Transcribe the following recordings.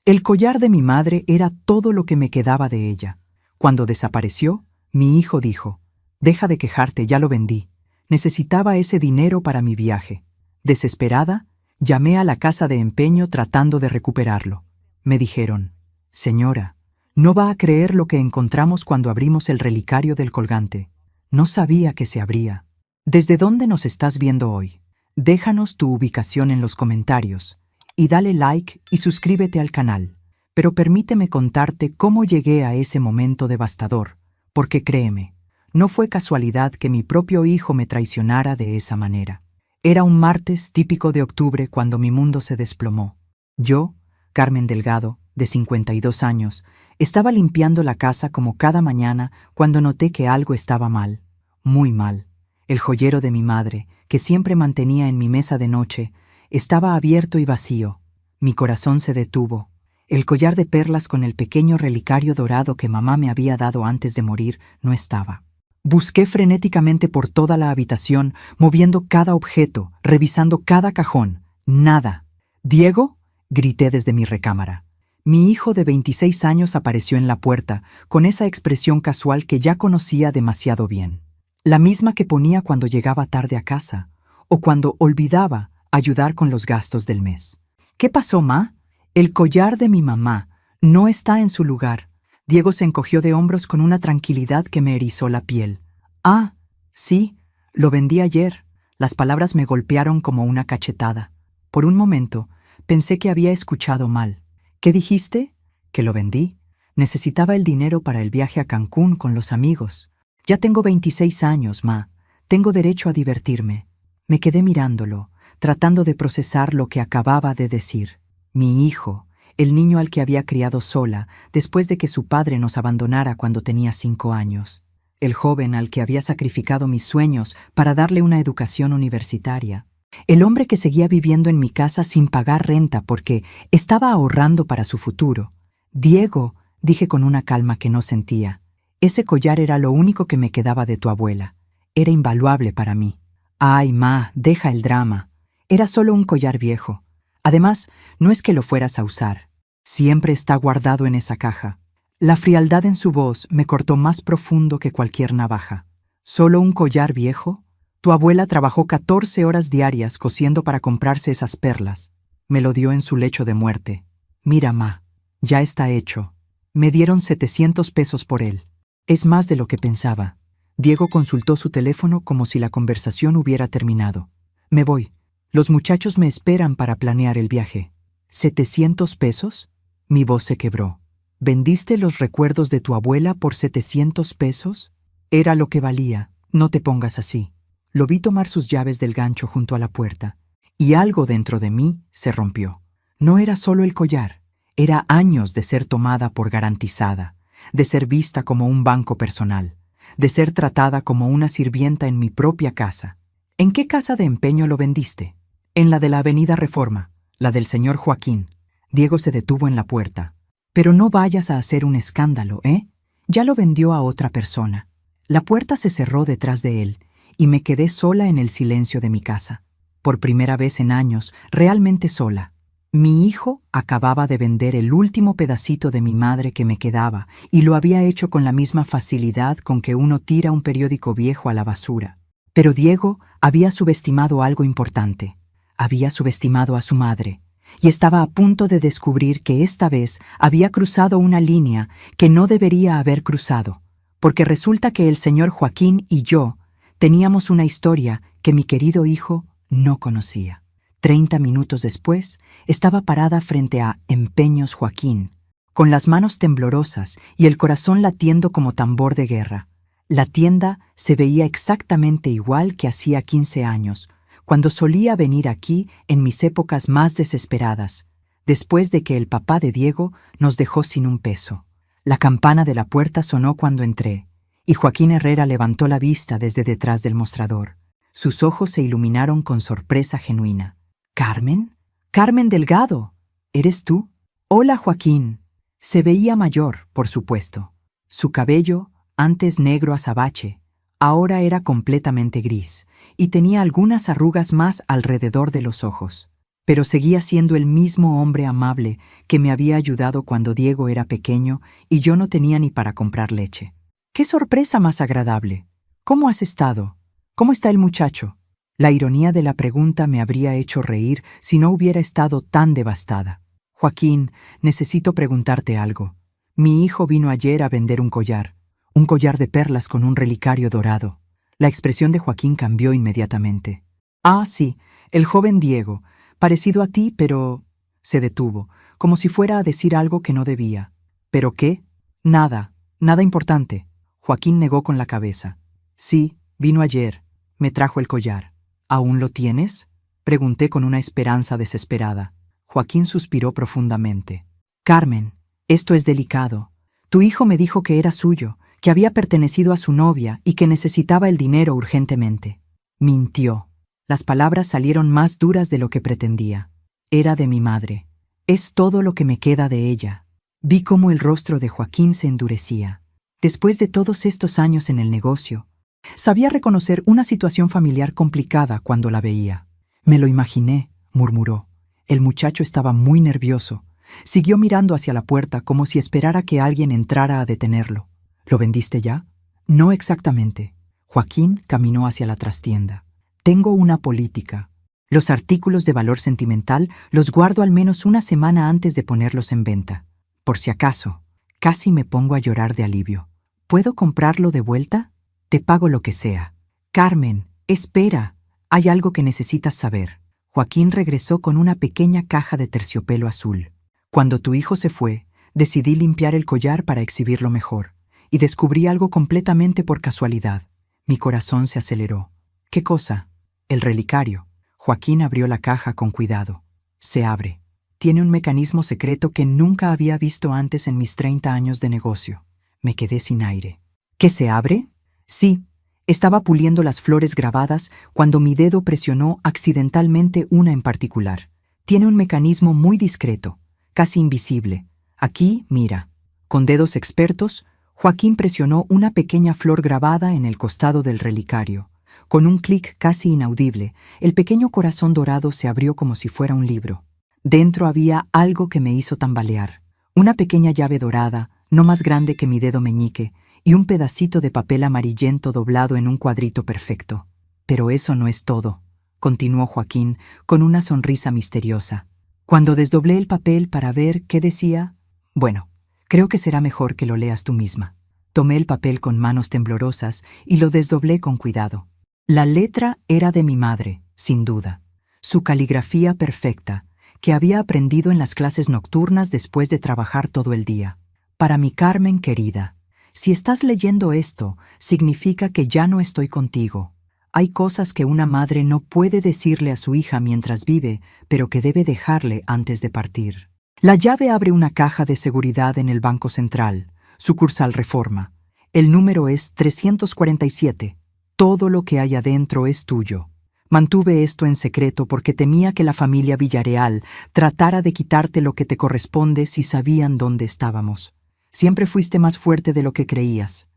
El collar de mi madre era todo lo que me quedaba de ella. Cuando desapareció, mi hijo dijo: «Deja de quejarte, ya lo vendí. Necesitaba ese dinero para mi viaje». Desesperada, llamé a la casa de empeño tratando de recuperarlo. Me dijeron: «Señora, no va a creer lo que encontramos cuando abrimos el relicario del colgante. No sabía que se abría». ¿Desde dónde nos estás viendo hoy? Déjanos tu ubicación en los comentarios y dale like y suscríbete al canal. Pero permíteme contarte cómo llegué a ese momento devastador, porque créeme, no fue casualidad que mi propio hijo me traicionara de esa manera. Era un martes típico de octubre cuando mi mundo se desplomó. Yo, Carmen Delgado, de 52 años, estaba limpiando la casa como cada mañana cuando noté que algo estaba mal, muy mal. El joyero de mi madre, que siempre mantenía en mi mesa de noche, estaba abierto y vacío. Mi corazón se detuvo. El collar de perlas con el pequeño relicario dorado que mamá me había dado antes de morir no estaba. Busqué frenéticamente por toda la habitación, moviendo cada objeto, revisando cada cajón. Nada. «¡Diego!», grité desde mi recámara. Mi hijo de 26 años apareció en la puerta, con esa expresión casual que ya conocía demasiado bien. La misma que ponía cuando llegaba tarde a casa, o cuando olvidaba ayudar con los gastos del mes. «¿Qué pasó, ma? El collar de mi mamá no está en su lugar». Diego se encogió de hombros con una tranquilidad que me erizó la piel. «Ah, sí, lo vendí ayer». Las palabras me golpearon como una cachetada. Por un momento, pensé que había escuchado mal. «¿Qué dijiste?». «Que lo vendí. Necesitaba el dinero para el viaje a Cancún con los amigos. Ya tengo 26 años, ma. Tengo derecho a divertirme». Me quedé mirándolo, tratando de procesar lo que acababa de decir. Mi hijo, el niño al que había criado sola después de que su padre nos abandonara cuando tenía 5 años. El joven al que había sacrificado mis sueños para darle una educación universitaria. El hombre que seguía viviendo en mi casa sin pagar renta porque estaba ahorrando para su futuro. «Diego», dije con una calma que no sentía, «ese collar era lo único que me quedaba de tu abuela. Era invaluable para mí». «Ay, ma, deja el drama. Era solo un collar viejo. Además, no es que lo fueras a usar. Siempre está guardado en esa caja». La frialdad en su voz me cortó más profundo que cualquier navaja. «¿Solo un collar viejo? Tu abuela trabajó 14 horas diarias cosiendo para comprarse esas perlas. Me lo dio en su lecho de muerte. Mira, ma, ya está hecho. Me dieron 700 pesos por él. Es más de lo que pensaba». Diego consultó su teléfono como si la conversación hubiera terminado. «Me voy. Los muchachos me esperan para planear el viaje». «¿700 pesos?» Mi voz se quebró. «¿Vendiste los recuerdos de tu abuela por 700 pesos? Era lo que valía. No te pongas así». Lo vi tomar sus llaves del gancho junto a la puerta, y algo dentro de mí se rompió. No era solo el collar. Era años de ser tomada por garantizada, de ser vista como un banco personal, de ser tratada como una sirvienta en mi propia casa. «¿En qué casa de empeño lo vendiste?» «En la de la Avenida Reforma, la del señor Joaquín». Diego se detuvo en la puerta. «Pero no vayas a hacer un escándalo, ¿eh? Ya lo vendió a otra persona». La puerta se cerró detrás de él y me quedé sola en el silencio de mi casa. Por primera vez en años, realmente sola. Mi hijo acababa de vender el último pedacito de mi madre que me quedaba y lo había hecho con la misma facilidad con que uno tira un periódico viejo a la basura. Pero Diego había subestimado algo importante. Había subestimado a su madre, y estaba a punto de descubrir que esta vez había cruzado una línea que no debería haber cruzado, porque resulta que el señor Joaquín y yo teníamos una historia que mi querido hijo no conocía. 30 minutos después, estaba parada frente a Empeños Joaquín, con las manos temblorosas y el corazón latiendo como tambor de guerra. La tienda se veía exactamente igual que hacía 15 años, cuando solía venir aquí en mis épocas más desesperadas, después de que el papá de Diego nos dejó sin un peso. La campana de la puerta sonó cuando entré, y Joaquín Herrera levantó la vista desde detrás del mostrador. Sus ojos se iluminaron con sorpresa genuina. «¿Carmen? ¡Carmen Delgado! ¿Eres tú?». «Hola, Joaquín». Se veía mayor, por supuesto. Su cabello, antes negro azabache, ahora era completamente gris, y tenía algunas arrugas más alrededor de los ojos. pero seguía siendo el mismo hombre amable que me había ayudado cuando Diego era pequeño y yo no tenía ni para comprar leche. ¡Qué sorpresa más agradable! ¿Cómo has estado? ¿Cómo está el muchacho? La ironía de la pregunta me habría hecho reír si no hubiera estado tan devastada. Joaquín, necesito preguntarte algo. Mi hijo vino ayer a vender un collar de perlas con un relicario dorado. La expresión de Joaquín cambió inmediatamente. Ah, sí, el joven Diego, parecido a ti, pero... Se detuvo, como si fuera a decir algo que no debía. ¿Pero qué? Nada importante. Joaquín negó con la cabeza. Sí, vino ayer. Me trajo el collar. ¿Aún lo tienes? Pregunté con una esperanza desesperada. Joaquín suspiró profundamente. Carmen, esto es delicado. Tu hijo me dijo que era suyo, que había pertenecido a su novia y que necesitaba el dinero urgentemente. Mintió. Las palabras salieron más duras de lo que pretendía. Era de mi madre. Es todo lo que me queda de ella. Vi cómo el rostro de Joaquín se endurecía. Después de todos estos años en el negocio, sabía reconocer una situación familiar complicada cuando la veía. Me lo imaginé, murmuró. El muchacho estaba muy nervioso. Siguió mirando hacia la puerta como si esperara que alguien entrara a detenerlo. ¿Lo vendiste ya? No exactamente. Joaquín caminó hacia la trastienda. Tengo una política. Los artículos de valor sentimental los guardo al menos una semana antes de ponerlos en venta. Por si acaso, casi me pongo a llorar de alivio. ¿Puedo comprarlo de vuelta? Te pago lo que sea. Carmen, espera. Hay algo que necesitas saber. Joaquín regresó con una pequeña caja de terciopelo azul. Cuando tu hijo se fue, decidí limpiar el collar para exhibirlo mejor, y descubrí algo completamente por casualidad. Mi corazón se aceleró. ¿Qué cosa? El relicario. Joaquín abrió la caja con cuidado. Se abre. Tiene un mecanismo secreto que nunca había visto antes en mis 30 años de negocio. Me quedé sin aire. ¿Qué se abre? Sí. Estaba puliendo las flores grabadas cuando mi dedo presionó accidentalmente una en particular. Tiene un mecanismo muy discreto, casi invisible. Aquí, mira. Con dedos expertos, Joaquín presionó una pequeña flor grabada en el costado del relicario. Con un clic casi inaudible, el pequeño corazón dorado se abrió como si fuera un libro. Dentro había algo que me hizo tambalear. Una pequeña llave dorada, no más grande que mi dedo meñique, y un pedacito de papel amarillento doblado en un cuadrito perfecto. Pero eso no es todo, continuó Joaquín con una sonrisa misteriosa. Cuando desdoblé el papel para ver qué decía, bueno, creo que será mejor que lo leas tú misma. Tomé el papel con manos temblorosas y lo desdoblé con cuidado. La letra era de mi madre, sin duda. Su caligrafía perfecta, que había aprendido en las clases nocturnas después de trabajar todo el día. Para mi Carmen querida, si estás leyendo esto, significa que ya no estoy contigo. Hay cosas que una madre no puede decirle a su hija mientras vive, pero que debe dejarle antes de partir. La llave abre una caja de seguridad en el Banco Central, sucursal Reforma. El número es 347. Todo lo que hay adentro es tuyo. Mantuve esto en secreto porque temía que la familia Villarreal tratara de quitarte lo que te corresponde si sabían dónde estábamos. Siempre fuiste más fuerte de lo que creías.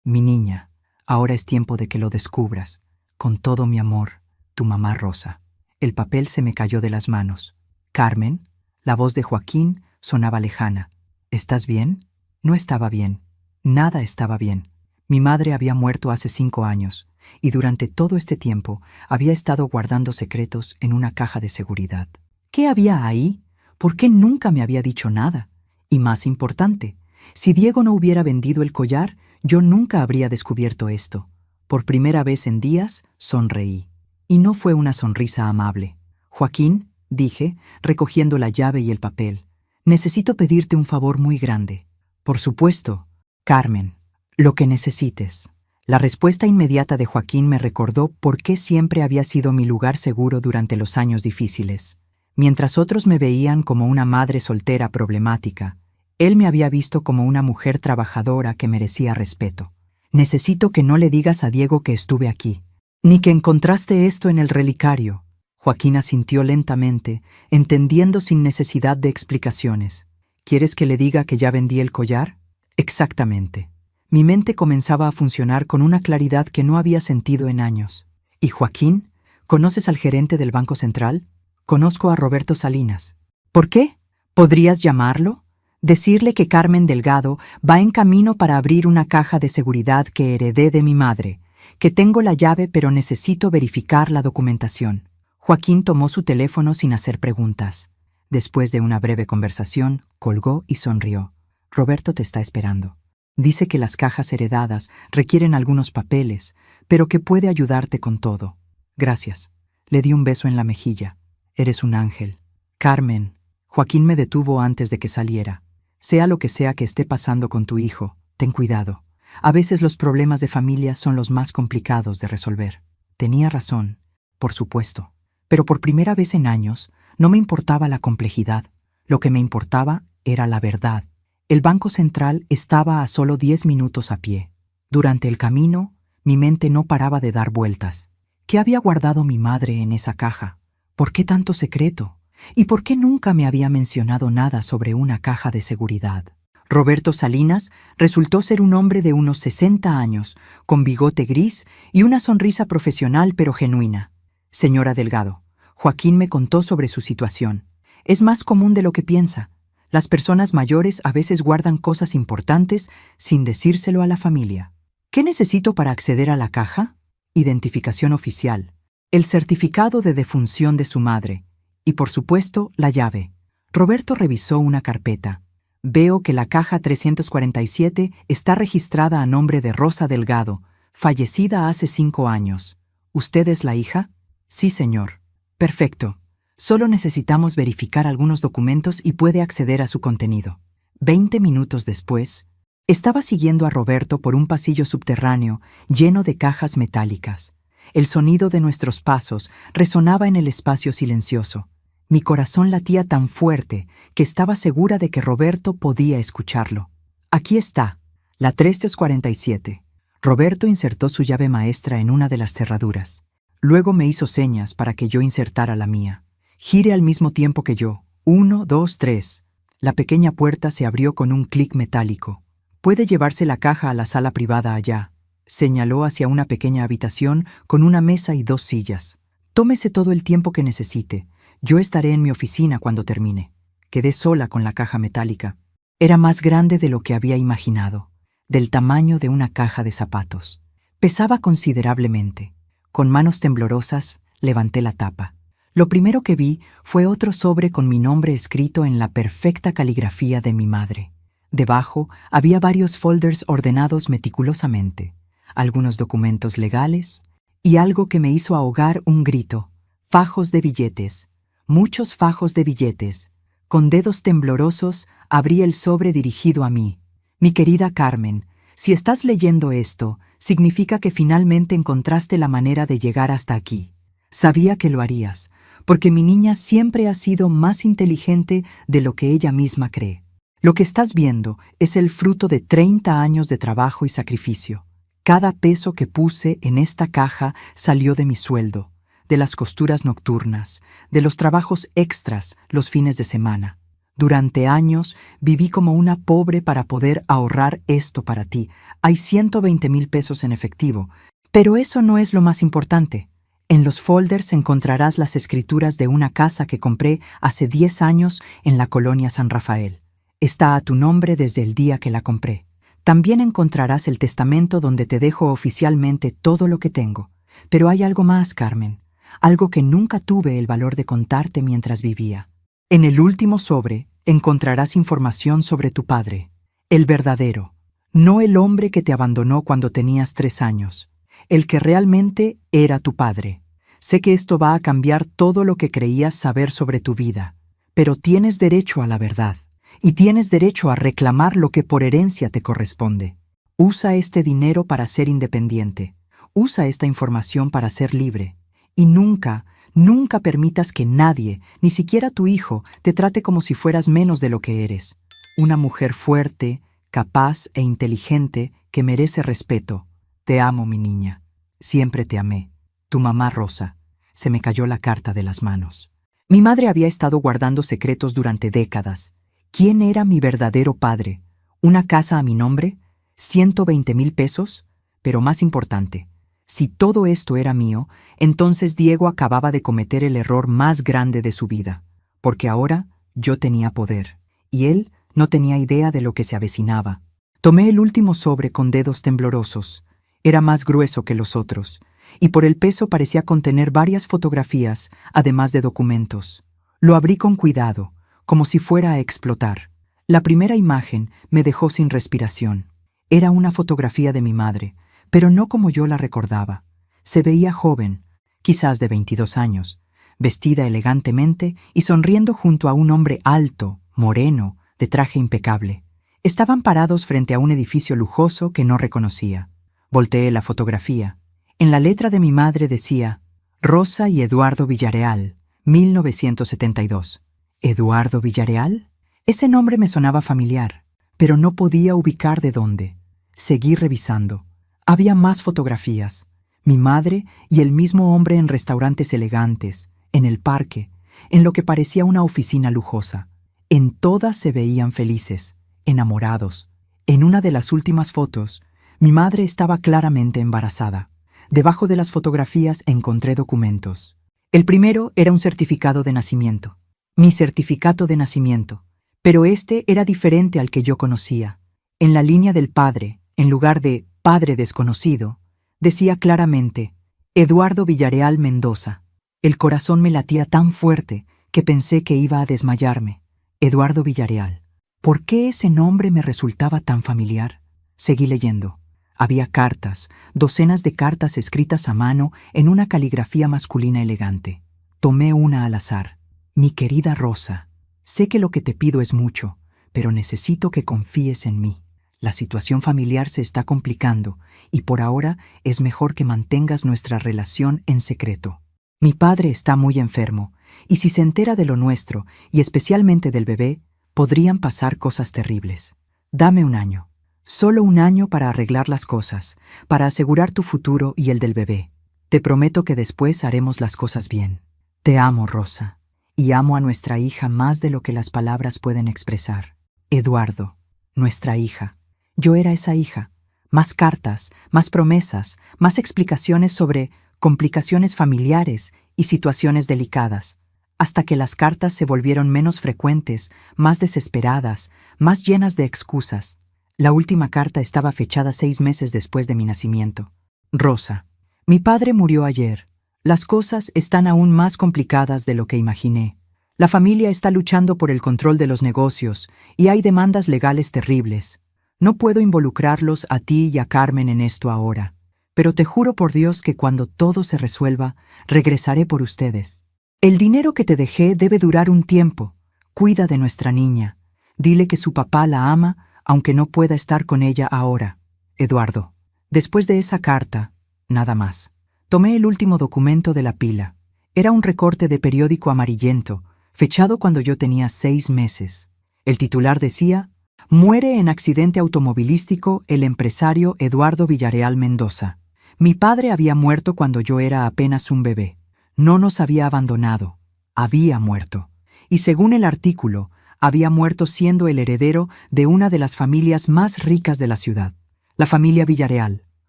Mi niña, ahora es tiempo de que lo descubras. Con todo mi amor, tu mamá Rosa. El papel se me cayó de las manos. Carmen, la voz de Joaquín sonaba lejana. ¿Estás bien? No estaba bien. Nada estaba bien. Mi madre había muerto hace 5 años, y durante todo este tiempo había estado guardando secretos en una caja de seguridad. ¿Qué había ahí? ¿Por qué nunca me había dicho nada? Y más importante, si Diego no hubiera vendido el collar, yo nunca habría descubierto esto. Por primera vez en días, sonreí. Y no fue una sonrisa amable. Joaquín, dije, recogiendo la llave y el papel, necesito pedirte un favor muy grande. Por supuesto, Carmen, lo que necesites. La respuesta inmediata de Joaquín me recordó por qué siempre había sido mi lugar seguro durante los años difíciles. Mientras otros me veían como una madre soltera problemática, él me había visto como una mujer trabajadora que merecía respeto. Necesito que no le digas a Diego que estuve aquí, ni que encontraste esto en el relicario. Joaquín asintió lentamente, entendiendo sin necesidad de explicaciones. ¿Quieres que le diga que ya vendí el collar? Exactamente. Mi mente comenzaba a funcionar con una claridad que no había sentido en años. ¿Y Joaquín? ¿Conoces al gerente del Banco Central? Conozco a Roberto Salinas. ¿Por qué? ¿Podrías llamarlo? Decirle que Carmen Delgado va en camino para abrir una caja de seguridad que heredé de mi madre, que tengo la llave pero necesito verificar la documentación. Joaquín tomó su teléfono sin hacer preguntas. Después de una breve conversación, colgó y sonrió. Roberto te está esperando. Dice que las cajas heredadas requieren algunos papeles, pero que puede ayudarte con todo. Gracias. Le di un beso en la mejilla. Eres un ángel. Carmen. Joaquín me detuvo antes de que saliera. Sea lo que sea que esté pasando con tu hijo, ten cuidado. A veces los problemas de familia son los más complicados de resolver. Tenía razón, por supuesto. Pero por primera vez en años, no me importaba la complejidad. Lo que me importaba era la verdad. El Banco Central estaba a solo 10 minutos a pie. Durante el camino, mi mente no paraba de dar vueltas. ¿Qué había guardado mi madre en esa caja? ¿Por qué tanto secreto? ¿Y por qué nunca me había mencionado nada sobre una caja de seguridad? Roberto Salinas resultó ser un hombre de unos 60 años, con bigote gris y una sonrisa profesional pero genuina. Señora Delgado, Joaquín me contó sobre su situación. Es más común de lo que piensa. Las personas mayores a veces guardan cosas importantes sin decírselo a la familia. ¿Qué necesito para acceder a la caja? Identificación oficial, el certificado de defunción de su madre y, por supuesto, la llave. Roberto revisó una carpeta. Veo que la caja 347 está registrada a nombre de Rosa Delgado, fallecida hace 5 años. ¿Usted es la hija? Sí, señor. Perfecto. Solo necesitamos verificar algunos documentos y puede acceder a su contenido. 20 minutos después, estaba siguiendo a Roberto por un pasillo subterráneo lleno de cajas metálicas. El sonido de nuestros pasos resonaba en el espacio silencioso. Mi corazón latía tan fuerte que estaba segura de que Roberto podía escucharlo. Aquí está, la 347. Roberto insertó su llave maestra en una de las cerraduras. Luego me hizo señas para que yo insertara la mía. Gire al mismo tiempo que yo. 1, 2, 3. La pequeña puerta se abrió con un clic metálico. Puede llevarse la caja a la sala privada allá. Señaló hacia una pequeña habitación con una mesa y 2 sillas. Tómese todo el tiempo que necesite. Yo estaré en mi oficina cuando termine. Quedé sola con la caja metálica. Era más grande de lo que había imaginado, del tamaño de una caja de zapatos. Pesaba considerablemente. Con manos temblorosas, levanté la tapa. Lo primero que vi fue otro sobre con mi nombre escrito en la perfecta caligrafía de mi madre. Debajo había varios folders ordenados meticulosamente, algunos documentos legales y algo que me hizo ahogar un grito. Fajos de billetes, muchos fajos de billetes. Con dedos temblorosos abrí el sobre dirigido a mí. Mi querida Carmen, si estás leyendo esto, significa que finalmente encontraste la manera de llegar hasta aquí. Sabía que lo harías, porque mi niña siempre ha sido más inteligente de lo que ella misma cree. Lo que estás viendo es el fruto de 30 años de trabajo y sacrificio. Cada peso que puse en esta caja salió de mi sueldo, de las costuras nocturnas, de los trabajos extras los fines de semana. Durante años viví como una pobre para poder ahorrar esto para ti. Hay 120,000 pesos en efectivo, pero eso no es lo más importante. En los folders encontrarás las escrituras de una casa que compré hace 10 años en la colonia San Rafael. Está a tu nombre desde el día que la compré. También encontrarás el testamento donde te dejo oficialmente todo lo que tengo. Pero hay algo más, Carmen, algo que nunca tuve el valor de contarte mientras vivía. En el último sobre encontrarás información sobre tu padre, el verdadero, no el hombre que te abandonó cuando tenías 3 años, el que realmente era tu padre. Sé que esto va a cambiar todo lo que creías saber sobre tu vida, pero tienes derecho a la verdad. Y tienes derecho a reclamar lo que por herencia te corresponde. Usa este dinero para ser independiente. Usa esta información para ser libre. Y nunca, nunca permitas que nadie, ni siquiera tu hijo, te trate como si fueras menos de lo que eres. Una mujer fuerte, capaz e inteligente que merece respeto. Te amo, mi niña. Siempre te amé. Tu mamá Rosa. Se me cayó la carta de las manos. Mi madre había estado guardando secretos durante décadas. ¿Quién era mi verdadero padre? ¿Una casa a mi nombre? ¿120,000 pesos? Pero más importante, Si todo esto era mío, entonces Diego acababa de cometer el error más grande de su vida, porque ahora yo tenía poder, y él no tenía idea de lo que se avecinaba. Tomé el último sobre con dedos temblorosos. Era más grueso que los otros, y por el peso parecía contener varias fotografías, además de documentos. Lo abrí con cuidado, como si fuera a explotar. La primera imagen me dejó sin respiración. Era una fotografía de mi madre, pero no como yo la recordaba. Se veía joven, quizás de 22 años, vestida elegantemente y sonriendo junto a un hombre alto, moreno, de traje impecable. Estaban parados frente a un edificio lujoso que no reconocía. Volteé la fotografía. En la letra de mi madre decía: Rosa y Eduardo Villarreal, 1972. ¿Eduardo Villarreal? Ese nombre me sonaba familiar, pero no podía ubicar de dónde. Seguí revisando. Había más fotografías. Mi madre y el mismo hombre en restaurantes elegantes, en el parque, en lo que parecía una oficina lujosa. En todas se veían felices, enamorados. En una de las últimas fotos, mi madre estaba claramente embarazada. Debajo de las fotografías encontré documentos. El primero era un certificado de nacimiento. Mi certificado de nacimiento. Pero este era diferente al que yo conocía. En la línea del padre, en lugar de padre desconocido, decía claramente: Eduardo Villarreal Mendoza. El corazón me latía tan fuerte que pensé que iba a desmayarme. Eduardo Villarreal. ¿Por qué ese nombre me resultaba tan familiar? Seguí leyendo. Había cartas, docenas de cartas escritas a mano en una caligrafía masculina elegante. Tomé una al azar. Mi querida Rosa, sé que lo que te pido es mucho, pero necesito que confíes en mí. La situación familiar se está complicando y por ahora es mejor que mantengas nuestra relación en secreto. Mi padre está muy enfermo y si se entera de lo nuestro, y especialmente del bebé, podrían pasar cosas terribles. Dame un año. Solo un año para arreglar las cosas, para asegurar tu futuro y el del bebé. Te prometo que después haremos las cosas bien. Te amo, Rosa, y amo a nuestra hija más de lo que las palabras pueden expresar. Eduardo, nuestra hija. Yo era esa hija. Más cartas, más promesas, más explicaciones sobre complicaciones familiares y situaciones delicadas, hasta que las cartas se volvieron menos frecuentes, más desesperadas, más llenas de excusas. La última carta estaba fechada 6 meses después de mi nacimiento. Rosa, mi padre murió ayer. Las cosas están aún más complicadas de lo que imaginé. La familia está luchando por el control de los negocios y hay demandas legales terribles. No puedo involucrarlos a ti y a Carmen en esto ahora, pero te juro por Dios que cuando todo se resuelva, regresaré por ustedes. El dinero que te dejé debe durar un tiempo. Cuida de nuestra niña. Dile que su papá la ama, aunque no pueda estar con ella ahora. Eduardo. Después de esa carta, nada más. Tomé el último documento de la pila. Era un recorte de periódico amarillento, fechado cuando yo tenía 6 meses. El titular decía: Muere en accidente automovilístico el empresario Eduardo Villarreal Mendoza. Mi padre había muerto cuando yo era apenas un bebé. No nos había abandonado. Había muerto. Y según el artículo, había muerto siendo el heredero de una de las familias más ricas de la ciudad, la familia Villarreal,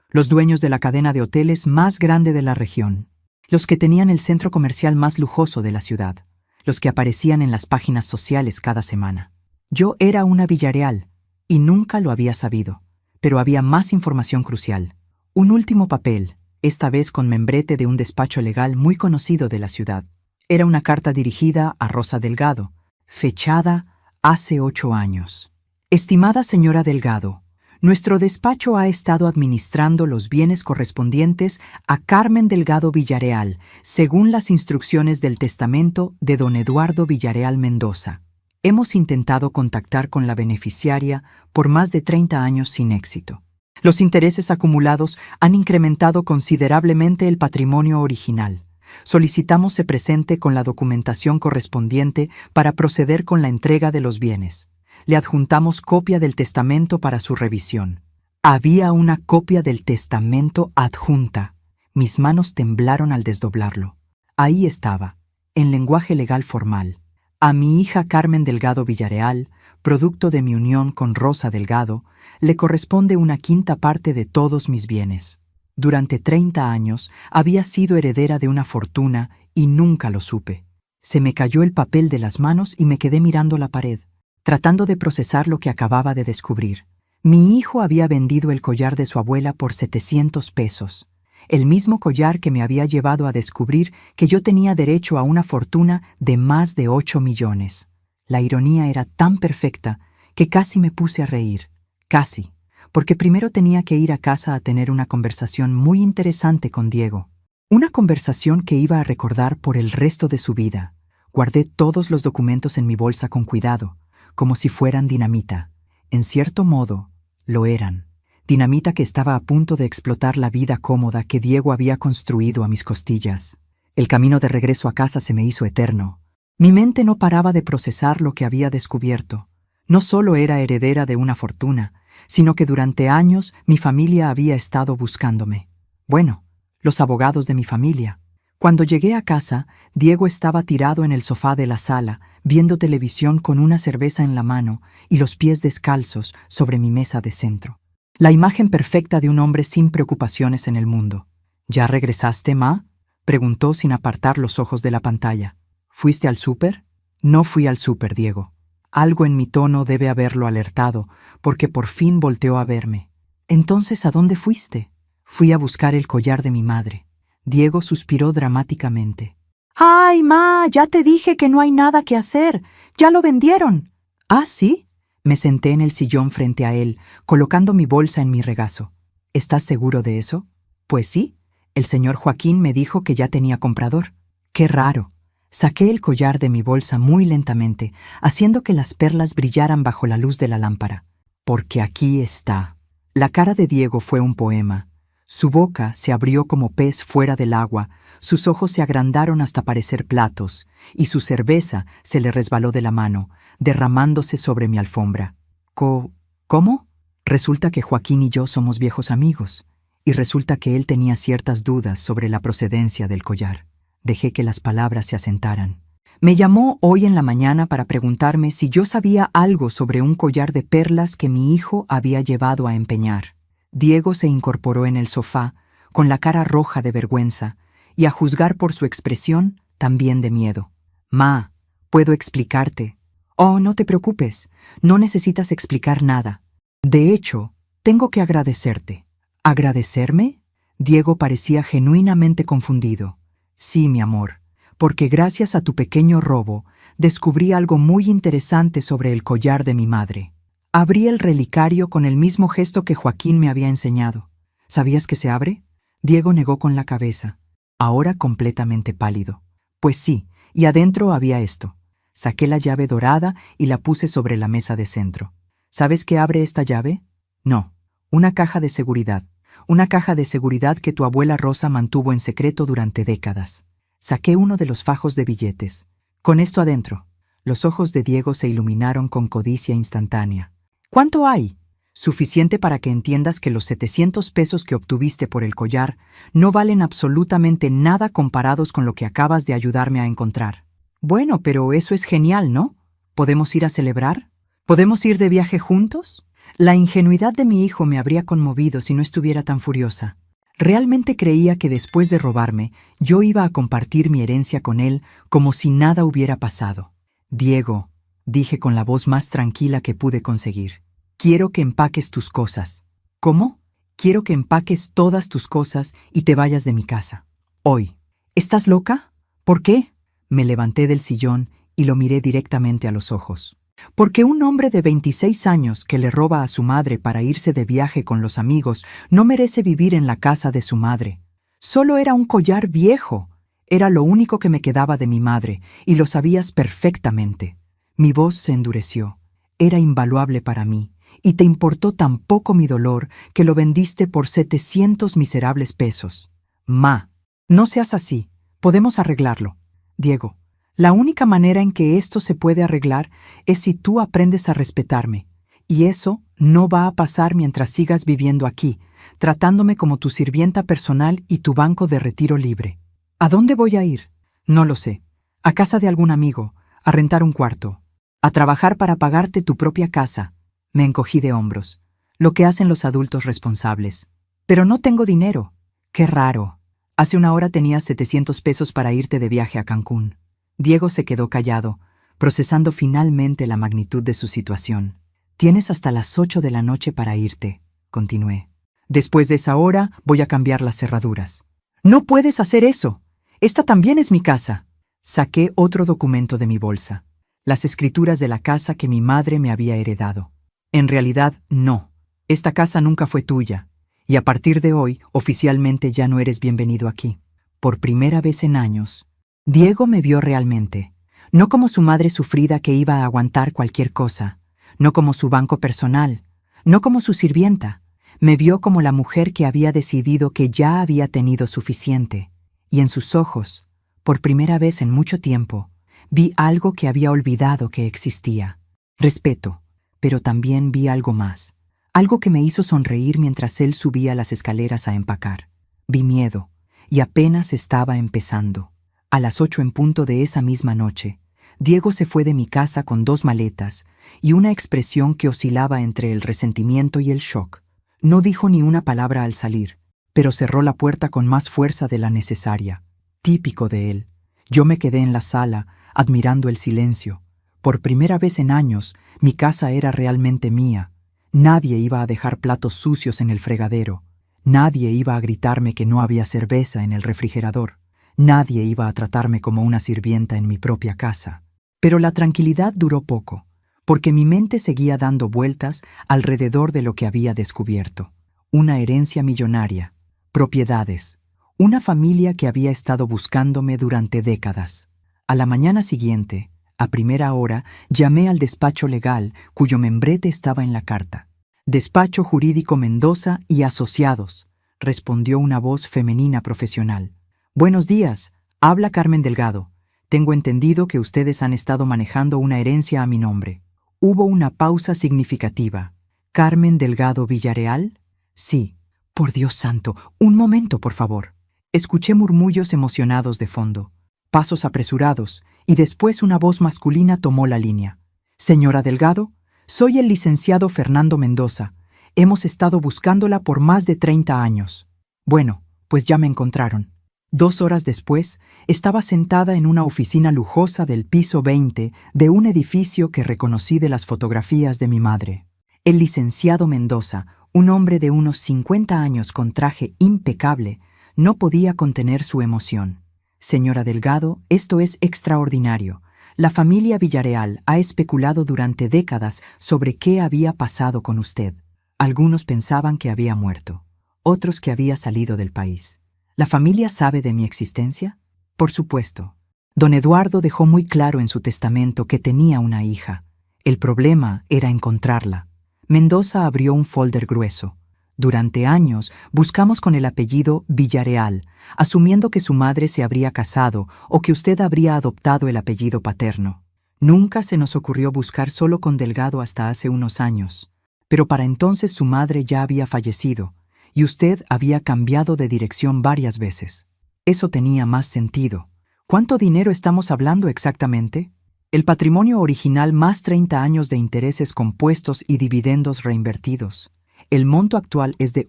los dueños de la cadena de hoteles más grande de la región, los que tenían el centro comercial más lujoso de la ciudad, los que aparecían en las páginas sociales cada semana. Yo era una Villarreal y nunca lo había sabido, pero había más información crucial. Un último papel, esta vez con membrete de un despacho legal muy conocido de la ciudad. Era una carta dirigida a Rosa Delgado, fechada hace 8 años. Estimada señora Delgado, nuestro despacho ha estado administrando los bienes correspondientes a Carmen Delgado Villarreal, según las instrucciones del testamento de don Eduardo Villarreal Mendoza. Hemos intentado contactar con la beneficiaria por más de 30 años sin éxito. Los intereses acumulados han incrementado considerablemente el patrimonio original. Solicitamos se presente con la documentación correspondiente para proceder con la entrega de los bienes. Le adjuntamos copia del testamento para su revisión. Había una copia del testamento adjunta. Mis manos temblaron al desdoblarlo. Ahí estaba, en lenguaje legal formal: a mi hija Carmen Delgado Villarreal, producto de mi unión con Rosa Delgado, le corresponde 1/5 parte de todos mis bienes. Durante 30 años había sido heredera de una fortuna y nunca lo supe. Se me cayó el papel de las manos y me quedé mirando la pared, tratando de procesar lo que acababa de descubrir. Mi hijo había vendido el collar de su abuela por 700 pesos, el mismo collar que me había llevado a descubrir que yo tenía derecho a una fortuna de más de 8 millones. La ironía era tan perfecta que casi me puse a reír. Casi, porque primero tenía que ir a casa a tener una conversación muy interesante con Diego. Una conversación que iba a recordar por el resto de su vida. Guardé todos los documentos en mi bolsa con cuidado, como si fueran dinamita. En cierto modo, lo eran. Dinamita que estaba a punto de explotar la vida cómoda que Diego había construido a mis costillas. El camino de regreso a casa se me hizo eterno. Mi mente no paraba de procesar lo que había descubierto. No solo era heredera de una fortuna, sino que durante años mi familia había estado buscándome. Bueno, los abogados de mi familia. Cuando llegué a casa, Diego estaba tirado en el sofá de la sala, viendo televisión con una cerveza en la mano y los pies descalzos sobre mi mesa de centro. La imagen perfecta de un hombre sin preocupaciones en el mundo. ¿Ya regresaste, Ma?, preguntó sin apartar los ojos de la pantalla. ¿Fuiste al súper? No fui al súper, Diego. Algo en mi tono debe haberlo alertado, porque por fin volteó a verme. Entonces, ¿a dónde fuiste? Fui a buscar el collar de mi madre. Diego suspiró dramáticamente. ¡Ay, Ma! Ya te dije que no hay nada que hacer. ¡Ya lo vendieron! ¿Ah, sí? Me senté en el sillón frente a él, colocando mi bolsa en mi regazo. ¿Estás seguro de eso? Pues sí. El señor Joaquín me dijo que ya tenía comprador. ¡Qué raro! Saqué el collar de mi bolsa muy lentamente, haciendo que las perlas brillaran bajo la luz de la lámpara. Porque aquí está. La cara de Diego fue un poema. Su boca se abrió como pez fuera del agua, sus ojos se agrandaron hasta parecer platos, y su cerveza se le resbaló de la mano, derramándose sobre mi alfombra. ¿Cómo? Resulta que Joaquín y yo somos viejos amigos, y resulta que él tenía ciertas dudas sobre la procedencia del collar. Dejé que las palabras se asentaran. Me llamó hoy en la mañana para preguntarme si yo sabía algo sobre un collar de perlas que mi hijo había llevado a empeñar. Diego se incorporó en el sofá, con la cara roja de vergüenza, y a juzgar por su expresión, también de miedo. Ma, ¿puedo explicarte? Oh, no te preocupes, no necesitas explicar nada. De hecho, tengo que agradecerte. ¿Agradecerme? Diego parecía genuinamente confundido. Sí, mi amor, porque gracias a tu pequeño robo, descubrí algo muy interesante sobre el collar de mi madre. Abrí el relicario con el mismo gesto que Joaquín me había enseñado. ¿Sabías que se abre? Diego negó con la cabeza, ahora completamente pálido. Pues sí, y adentro había esto. Saqué la llave dorada y la puse sobre la mesa de centro. ¿Sabes qué abre esta llave? No, una caja de seguridad. Una caja de seguridad que tu abuela Rosa mantuvo en secreto durante décadas. Saqué uno de los fajos de billetes. Con esto adentro. Los ojos de Diego se iluminaron con codicia instantánea. ¿Cuánto hay? Suficiente para que entiendas que los 700 pesos que obtuviste por el collar no valen absolutamente nada comparados con lo que acabas de ayudarme a encontrar. Bueno, pero eso es genial, ¿no? ¿Podemos ir a celebrar? ¿Podemos ir de viaje juntos? La ingenuidad de mi hijo me habría conmovido si no estuviera tan furiosa. Realmente creía que después de robarme, yo iba a compartir mi herencia con él como si nada hubiera pasado. Diego, dije con la voz más tranquila que pude conseguir, quiero que empaques tus cosas. ¿Cómo? Quiero que empaques todas tus cosas y te vayas de mi casa. Hoy. ¿Estás loca? ¿Por qué? Me levanté del sillón y lo miré directamente a los ojos. Porque un hombre de 26 años que le roba a su madre para irse de viaje con los amigos no merece vivir en la casa de su madre. Solo era un collar viejo. Era lo único que me quedaba de mi madre, y lo sabías perfectamente. Mi voz se endureció. Era invaluable para mí, y te importó tan poco mi dolor que lo vendiste por 700 miserables pesos. Ma, no seas así. Podemos arreglarlo. Diego, la única manera en que esto se puede arreglar es si tú aprendes a respetarme. Y eso no va a pasar mientras sigas viviendo aquí, tratándome como tu sirvienta personal y tu banco de retiro libre. ¿A dónde voy a ir? No lo sé. A casa de algún amigo, a rentar un cuarto, a trabajar para pagarte tu propia casa. Me encogí de hombros. Lo que hacen los adultos responsables. Pero no tengo dinero. Qué raro. Hace una hora tenías 700 pesos para irte de viaje a Cancún. Diego se quedó callado, procesando finalmente la magnitud de su situación. Tienes hasta las 8 de la noche para irte, continué. Después de esa hora voy a cambiar las cerraduras. No puedes hacer eso. Esta también es mi casa. Saqué otro documento de mi bolsa. Las escrituras de la casa que mi madre me había heredado. En realidad, no. Esta casa nunca fue tuya. Y a partir de hoy, oficialmente ya no eres bienvenido aquí. Por primera vez en años, Diego me vio realmente. No como su madre sufrida que iba a aguantar cualquier cosa. No como su banco personal. No como su sirvienta. Me vio como la mujer que había decidido que ya había tenido suficiente. Y en sus ojos, por primera vez en mucho tiempo, vi algo que había olvidado que existía. Respeto, pero también vi algo más. Algo que me hizo sonreír mientras él subía las escaleras a empacar. Vi miedo, y apenas estaba empezando. A las 8 en punto de esa misma noche, Diego se fue de mi casa con 2 maletas y una expresión que oscilaba entre el resentimiento y el shock. No dijo ni una palabra al salir, pero cerró la puerta con más fuerza de la necesaria. Típico de él. Yo me quedé en la sala, admirando el silencio. Por primera vez en años, mi casa era realmente mía. Nadie iba a dejar platos sucios en el fregadero. Nadie iba a gritarme que no había cerveza en el refrigerador. Nadie iba a tratarme como una sirvienta en mi propia casa. Pero la tranquilidad duró poco, porque mi mente seguía dando vueltas alrededor de lo que había descubierto. Una herencia millonaria, propiedades, una familia que había estado buscándome durante décadas. A la mañana siguiente, a primera hora, llamé al despacho legal cuyo membrete estaba en la carta. Despacho Jurídico Mendoza y Asociados, respondió una voz femenina profesional. Buenos días, habla Carmen Delgado. Tengo entendido que ustedes han estado manejando una herencia a mi nombre. Hubo una pausa significativa. ¿Carmen Delgado Villareal? Sí. Por Dios santo, un momento, por favor. Escuché murmullos emocionados de fondo, pasos apresurados, y después una voz masculina tomó la línea. Señora Delgado, soy el licenciado Fernando Mendoza. Hemos estado buscándola por más de 30 años. Bueno, pues ya me encontraron. 2 horas después, estaba sentada en una oficina lujosa del piso 20 de un edificio que reconocí de las fotografías de mi madre. El licenciado Mendoza, un hombre de unos 50 años con traje impecable, no podía contener su emoción. Señora Delgado, esto es extraordinario. La familia Villareal ha especulado durante décadas sobre qué había pasado con usted. Algunos pensaban que había muerto, otros que había salido del país. ¿La familia sabe de mi existencia? Por supuesto. Don Eduardo dejó muy claro en su testamento que tenía una hija. El problema era encontrarla. Mendoza abrió un folder grueso. Durante años buscamos con el apellido Villareal, asumiendo que su madre se habría casado o que usted habría adoptado el apellido paterno. Nunca se nos ocurrió buscar solo con Delgado hasta hace unos años. Pero para entonces su madre ya había fallecido, y usted había cambiado de dirección varias veces. Eso tenía más sentido. ¿Cuánto dinero estamos hablando exactamente? El patrimonio original más 30 años de intereses compuestos y dividendos reinvertidos. El monto actual es de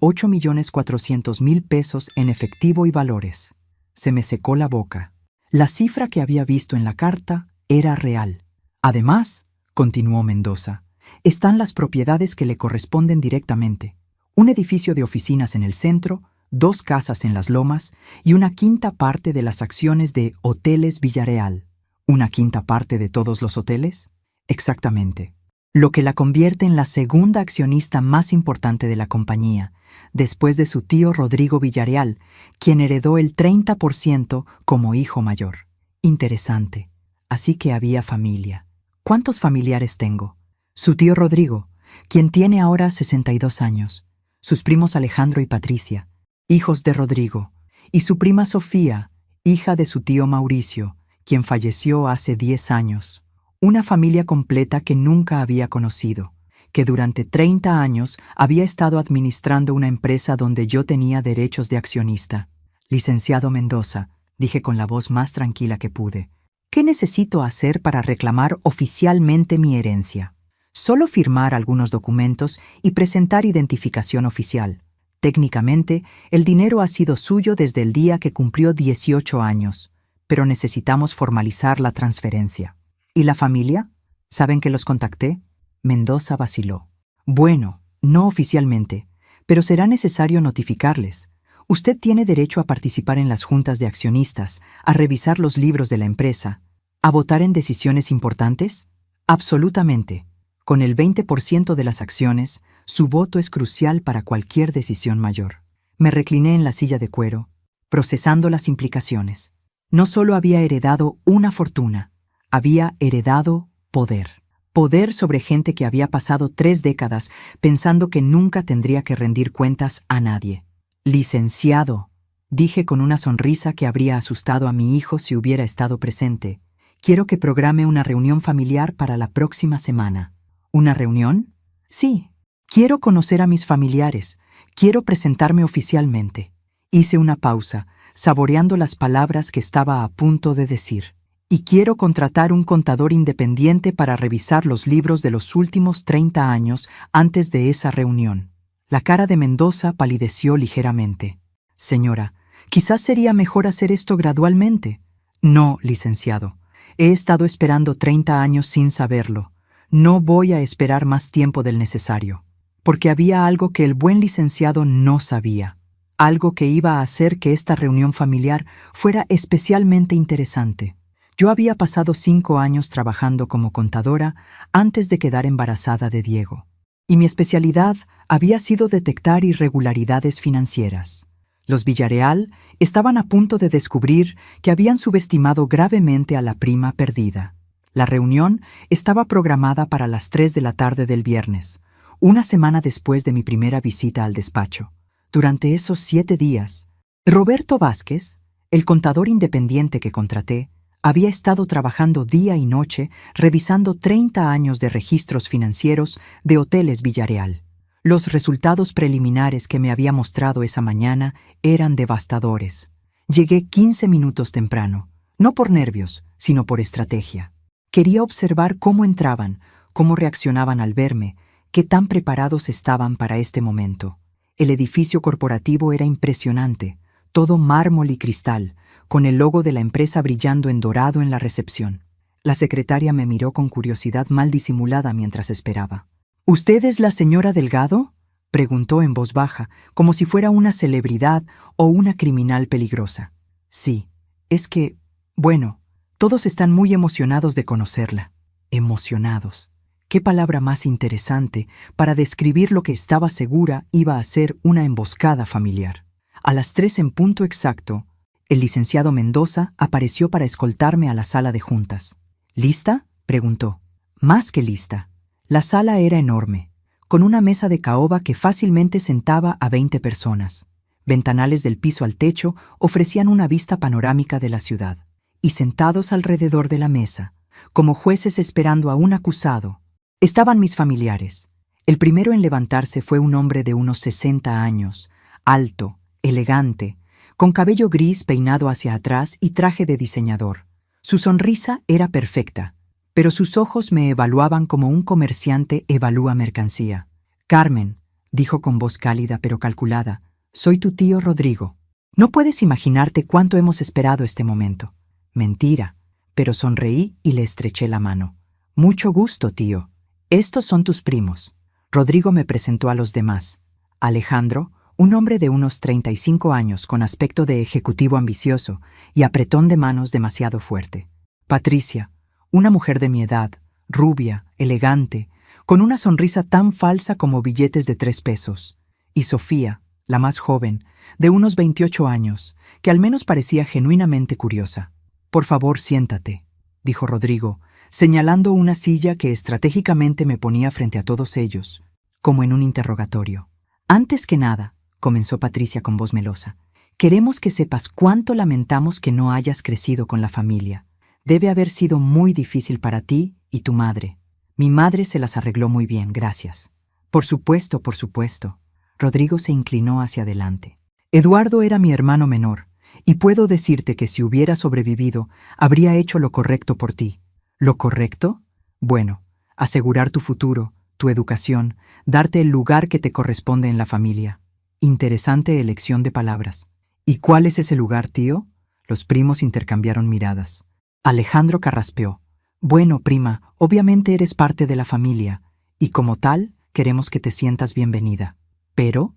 8.400.000 pesos en efectivo y valores. Se me secó la boca. La cifra que había visto en la carta era real. Además, continuó Mendoza, están las propiedades que le corresponden directamente. Un edificio de oficinas en el centro, 2 casas en las Lomas y una quinta parte de las acciones de Hoteles Villareal. ¿Una quinta parte de todos los hoteles? Exactamente. Lo que la convierte en la segunda accionista más importante de la compañía, después de su tío Rodrigo Villareal, quien heredó el 30% como hijo mayor. Interesante. Así que había familia. ¿Cuántos familiares tengo? Su tío Rodrigo, quien tiene ahora 62 años. Sus primos Alejandro y Patricia, hijos de Rodrigo, y su prima Sofía, hija de su tío Mauricio, quien falleció hace 10 años. Una familia completa que nunca había conocido, que durante 30 años había estado administrando una empresa donde yo tenía derechos de accionista. Licenciado Mendoza, dije con la voz más tranquila que pude, ¿qué necesito hacer para reclamar oficialmente mi herencia? Solo firmar algunos documentos y presentar identificación oficial. Técnicamente, el dinero ha sido suyo desde el día que cumplió 18 años, pero necesitamos formalizar la transferencia. ¿Y la familia? ¿Saben que los contacté? Mendoza vaciló. Bueno, no oficialmente, pero será necesario notificarles. Usted tiene derecho a participar en las juntas de accionistas, a revisar los libros de la empresa, a votar en decisiones importantes. Absolutamente. Con el 20% de las acciones, su voto es crucial para cualquier decisión mayor. Me recliné en la silla de cuero, procesando las implicaciones. No solo había heredado una fortuna, había heredado poder. Poder sobre gente que había pasado 3 décadas pensando que nunca tendría que rendir cuentas a nadie. Licenciado, dije con una sonrisa que habría asustado a mi hijo si hubiera estado presente. Quiero que programe una reunión familiar para la próxima semana. ¿Una reunión? Sí. Quiero conocer a mis familiares. Quiero presentarme oficialmente. Hice una pausa, saboreando las palabras que estaba a punto de decir. Y quiero contratar un contador independiente para revisar los libros de los últimos 30 años antes de esa reunión. La cara de Mendoza palideció ligeramente. Señora, quizás sería mejor hacer esto gradualmente. No, licenciado. He estado esperando 30 años sin saberlo. No voy a esperar más tiempo del necesario. Porque había algo que el buen licenciado no sabía. Algo que iba a hacer que esta reunión familiar fuera especialmente interesante. Yo había pasado 5 años trabajando como contadora antes de quedar embarazada de Diego. Y mi especialidad había sido detectar irregularidades financieras. Los Villarreal estaban a punto de descubrir que habían subestimado gravemente a la prima perdida. La reunión estaba programada para las 3 de la tarde del viernes, una semana después de mi primera visita al despacho. Durante esos 7 días, Roberto Vázquez, el contador independiente que contraté, había estado trabajando día y noche revisando 30 años de registros financieros de Hoteles Villarreal. Los resultados preliminares que me había mostrado esa mañana eran devastadores. Llegué 15 minutos temprano, no por nervios, sino por estrategia. Quería observar cómo entraban, cómo reaccionaban al verme, qué tan preparados estaban para este momento. El edificio corporativo era impresionante, todo mármol y cristal, con el logo de la empresa brillando en dorado en la recepción. La secretaria me miró con curiosidad mal disimulada mientras esperaba. ¿Usted es la señora Delgado?, preguntó en voz baja, como si fuera una celebridad o una criminal peligrosa. Sí, es que, bueno, todos están muy emocionados de conocerla. Emocionados. Qué palabra más interesante para describir lo que estaba segura iba a ser una emboscada familiar. A las 3 en punto exacto, el licenciado Mendoza apareció para escoltarme a la sala de juntas. ¿Lista?, preguntó. Más que lista. La sala era enorme, con una mesa de caoba que fácilmente sentaba a 20 personas. Ventanales del piso al techo ofrecían una vista panorámica de la ciudad. Y sentados alrededor de la mesa, como jueces esperando a un acusado, estaban mis familiares. El primero en levantarse fue un hombre de unos 60 años, alto, elegante, con cabello gris peinado hacia atrás y traje de diseñador. Su sonrisa era perfecta, pero sus ojos me evaluaban como un comerciante evalúa mercancía. «Carmen», dijo con voz cálida pero calculada, «soy tu tío Rodrigo. No puedes imaginarte cuánto hemos esperado este momento». Mentira, pero sonreí y le estreché la mano. «Mucho gusto, tío. Estos son tus primos». Rodrigo me presentó a los demás. Alejandro, un hombre de unos 35 años con aspecto de ejecutivo ambicioso y apretón de manos demasiado fuerte. Patricia, una mujer de mi edad, rubia, elegante, con una sonrisa tan falsa como billetes de 3 pesos. Y Sofía, la más joven, de unos 28 años, que al menos parecía genuinamente curiosa. «Por favor, siéntate», dijo Rodrigo, señalando una silla que estratégicamente me ponía frente a todos ellos, como en un interrogatorio. «Antes que nada», comenzó Patricia con voz melosa, «queremos que sepas cuánto lamentamos que no hayas crecido con la familia. Debe haber sido muy difícil para ti y tu madre. Mi madre se las arregló muy bien, gracias». Por supuesto, por supuesto». Rodrigo se inclinó hacia adelante. «Eduardo era mi hermano menor, y puedo decirte que si hubiera sobrevivido, habría hecho lo correcto por ti». ¿Lo correcto? Bueno, asegurar tu futuro, tu educación, darte el lugar que te corresponde en la familia. Interesante elección de palabras. ¿Y cuál es ese lugar, tío? Los primos intercambiaron miradas. Alejandro carraspeó. Bueno, prima, obviamente eres parte de la familia, y como tal, queremos que te sientas bienvenida. ¿Pero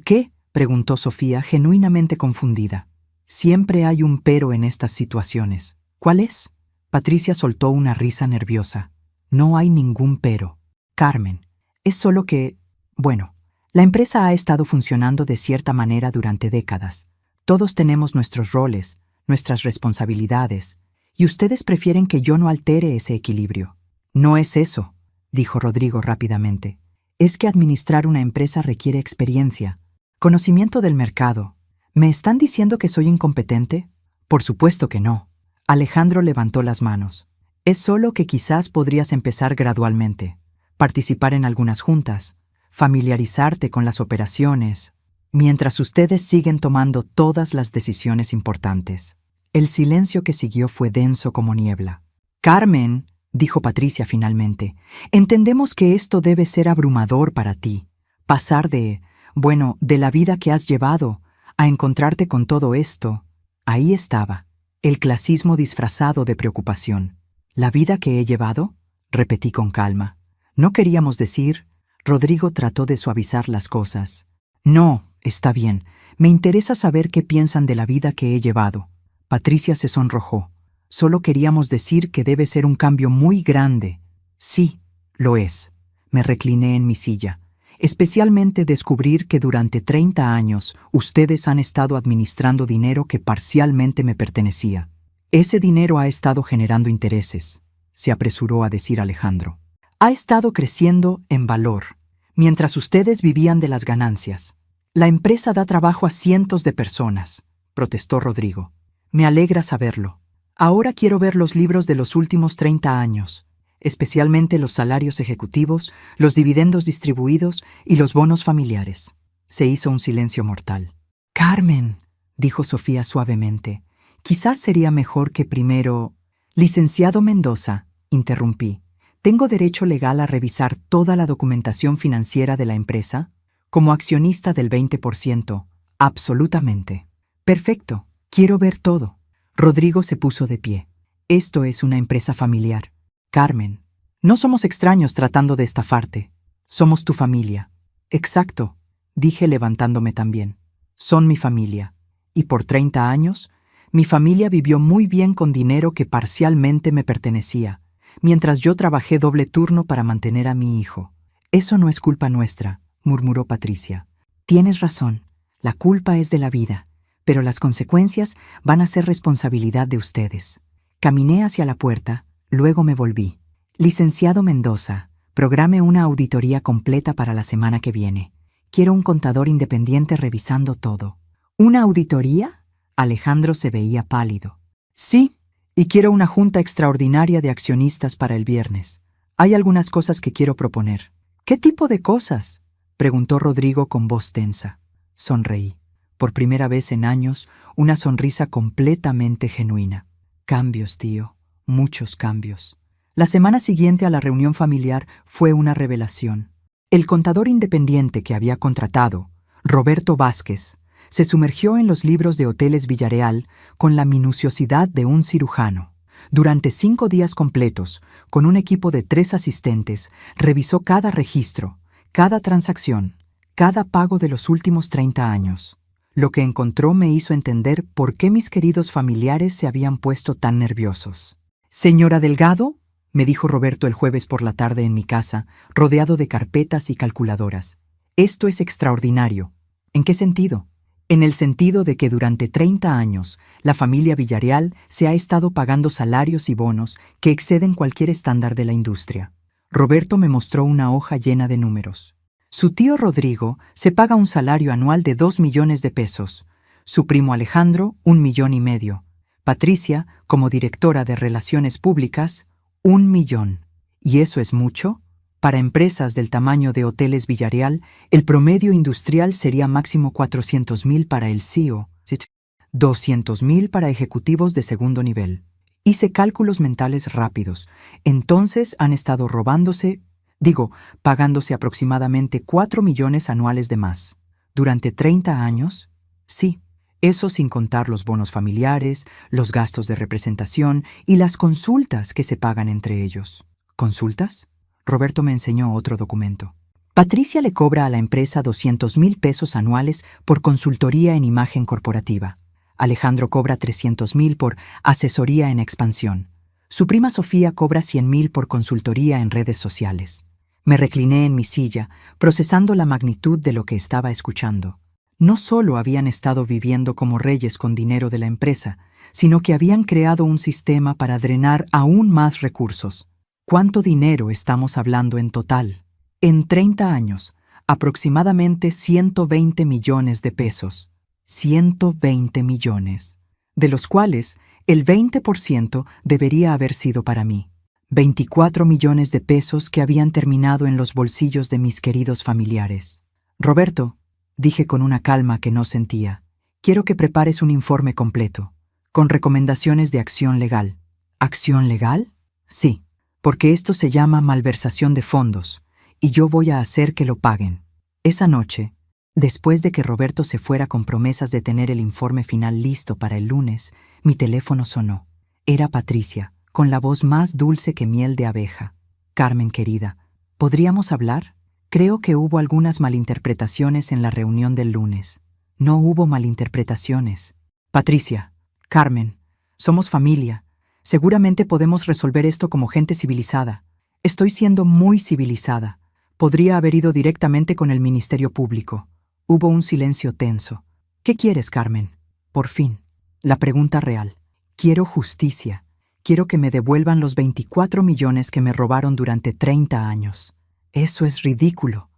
qué? Preguntó Sofía, genuinamente confundida. Siempre hay un pero en estas situaciones. ¿Cuál es? Patricia soltó una risa nerviosa. No hay ningún pero. Carmen, es solo que, bueno, la empresa ha estado funcionando de cierta manera durante décadas. Todos tenemos nuestros roles, nuestras responsabilidades, y ustedes prefieren que yo no altere ese equilibrio. No es eso, dijo Rodrigo rápidamente. Es que administrar una empresa requiere experiencia, conocimiento del mercado. ¿Me están diciendo que soy incompetente? Por supuesto que no. Alejandro levantó las manos. Es solo que quizás podrías empezar gradualmente, participar en algunas juntas, familiarizarte con las operaciones, mientras ustedes siguen tomando todas las decisiones importantes. El silencio que siguió fue denso como niebla. Carmen, dijo Patricia finalmente, entendemos que esto debe ser abrumador para ti. Pasar de la vida que has llevado, a encontrarte con todo esto. Ahí estaba, el clasismo disfrazado de preocupación. ¿La vida que he llevado? Repetí con calma. No queríamos decir. Rodrigo trató de suavizar las cosas. No, está bien. Me interesa saber qué piensan de la vida que he llevado. Patricia se sonrojó. Solo queríamos decir que debe ser un cambio muy grande. Sí, lo es. Me recliné en mi silla. Especialmente descubrir que durante 30 años ustedes han estado administrando dinero que parcialmente me pertenecía. Ese dinero ha estado generando intereses, se apresuró a decir Alejandro. Ha estado creciendo en valor, mientras ustedes vivían de las ganancias. La empresa da trabajo a cientos de personas, protestó Rodrigo. Me alegra saberlo. Ahora quiero ver los libros de los últimos 30 años, especialmente los salarios ejecutivos, los dividendos distribuidos y los bonos familiares. Se hizo un silencio mortal. Carmen, dijo Sofía suavemente, quizás sería mejor que primero... Licenciado Mendoza, interrumpí, ¿tengo derecho legal a revisar toda la documentación financiera de la empresa? Como accionista del 20%, absolutamente. Perfecto, quiero ver todo. Rodrigo se puso de pie. Esto es una empresa familiar. Carmen, no somos extraños tratando de estafarte. Somos tu familia. Exacto, dije levantándome también. Son mi familia. Y por 30 años, mi familia vivió muy bien con dinero que parcialmente me pertenecía, mientras yo trabajé doble turno para mantener a mi hijo. Eso no es culpa nuestra, murmuró Patricia. Tienes razón, la culpa es de la vida, pero las consecuencias van a ser responsabilidad de ustedes. Caminé hacia la puerta, luego me volví. Licenciado Mendoza, programe una auditoría completa para la semana que viene. Quiero un contador independiente revisando todo. ¿Una auditoría? Alejandro se veía pálido. Sí, y quiero una junta extraordinaria de accionistas para el viernes. Hay algunas cosas que quiero proponer. ¿Qué tipo de cosas? Preguntó Rodrigo con voz tensa. Sonreí. Por primera vez en años, una sonrisa completamente genuina. Cambios, tío. Muchos cambios. La semana siguiente a la reunión familiar fue una revelación. El contador independiente que había contratado, Roberto Vázquez, se sumergió en los libros de Hoteles Villareal con la minuciosidad de un cirujano. Durante 5 días completos, con un equipo de 3 asistentes, revisó cada registro, cada transacción, cada pago de los últimos 30 años. Lo que encontró me hizo entender por qué mis queridos familiares se habían puesto tan nerviosos. «Señora Delgado», me dijo Roberto el jueves por la tarde en mi casa, rodeado de carpetas y calculadoras. «Esto es extraordinario». ¿En qué sentido? En el sentido de que durante 30 años la familia Villareal se ha estado pagando salarios y bonos que exceden cualquier estándar de la industria. Roberto me mostró una hoja llena de números. Su tío Rodrigo se paga un salario anual de 2 millones de pesos, su primo Alejandro 1,5 millones, Patricia, como directora de Relaciones Públicas, 1 millón. ¿Y eso es mucho? Para empresas del tamaño de Hoteles Villareal, el promedio industrial sería máximo 400,000 para el CEO, 200,000 para ejecutivos de segundo nivel. Hice cálculos mentales rápidos. Entonces han estado pagándose aproximadamente 4 millones anuales de más. ¿Durante 30 años? Sí. Eso sin contar los bonos familiares, los gastos de representación y las consultas que se pagan entre ellos. ¿Consultas? Roberto me enseñó otro documento. Patricia le cobra a la empresa 200,000 pesos anuales por consultoría en imagen corporativa. Alejandro cobra 300,000 por asesoría en expansión. Su prima Sofía cobra 100,000 por consultoría en redes sociales. Me recliné en mi silla, procesando la magnitud de lo que estaba escuchando. No solo habían estado viviendo como reyes con dinero de la empresa, sino que habían creado un sistema para drenar aún más recursos. ¿Cuánto dinero estamos hablando en total? En 30 años, aproximadamente 120 millones de pesos. 120 millones, de los cuales el 20% debería haber sido para mí. 24 millones de pesos que habían terminado en los bolsillos de mis queridos familiares. Roberto, dije con una calma que no sentía, quiero que prepares un informe completo, con recomendaciones de acción legal. ¿Acción legal? Sí, porque esto se llama malversación de fondos, y yo voy a hacer que lo paguen. Esa noche, después de que Roberto se fuera con promesas de tener el informe final listo para el lunes, mi teléfono sonó. Era Patricia, con la voz más dulce que miel de abeja. Carmen, querida, ¿podríamos hablar? Creo que hubo algunas malinterpretaciones en la reunión del lunes. No hubo malinterpretaciones. Patricia, Carmen, somos familia. Seguramente podemos resolver esto como gente civilizada. Estoy siendo muy civilizada. Podría haber ido directamente con el Ministerio Público. Hubo un silencio tenso. ¿Qué quieres, Carmen? Por fin. La pregunta real. Quiero justicia. Quiero que me devuelvan los 24 millones que me robaron durante 30 años. Eso es ridículo.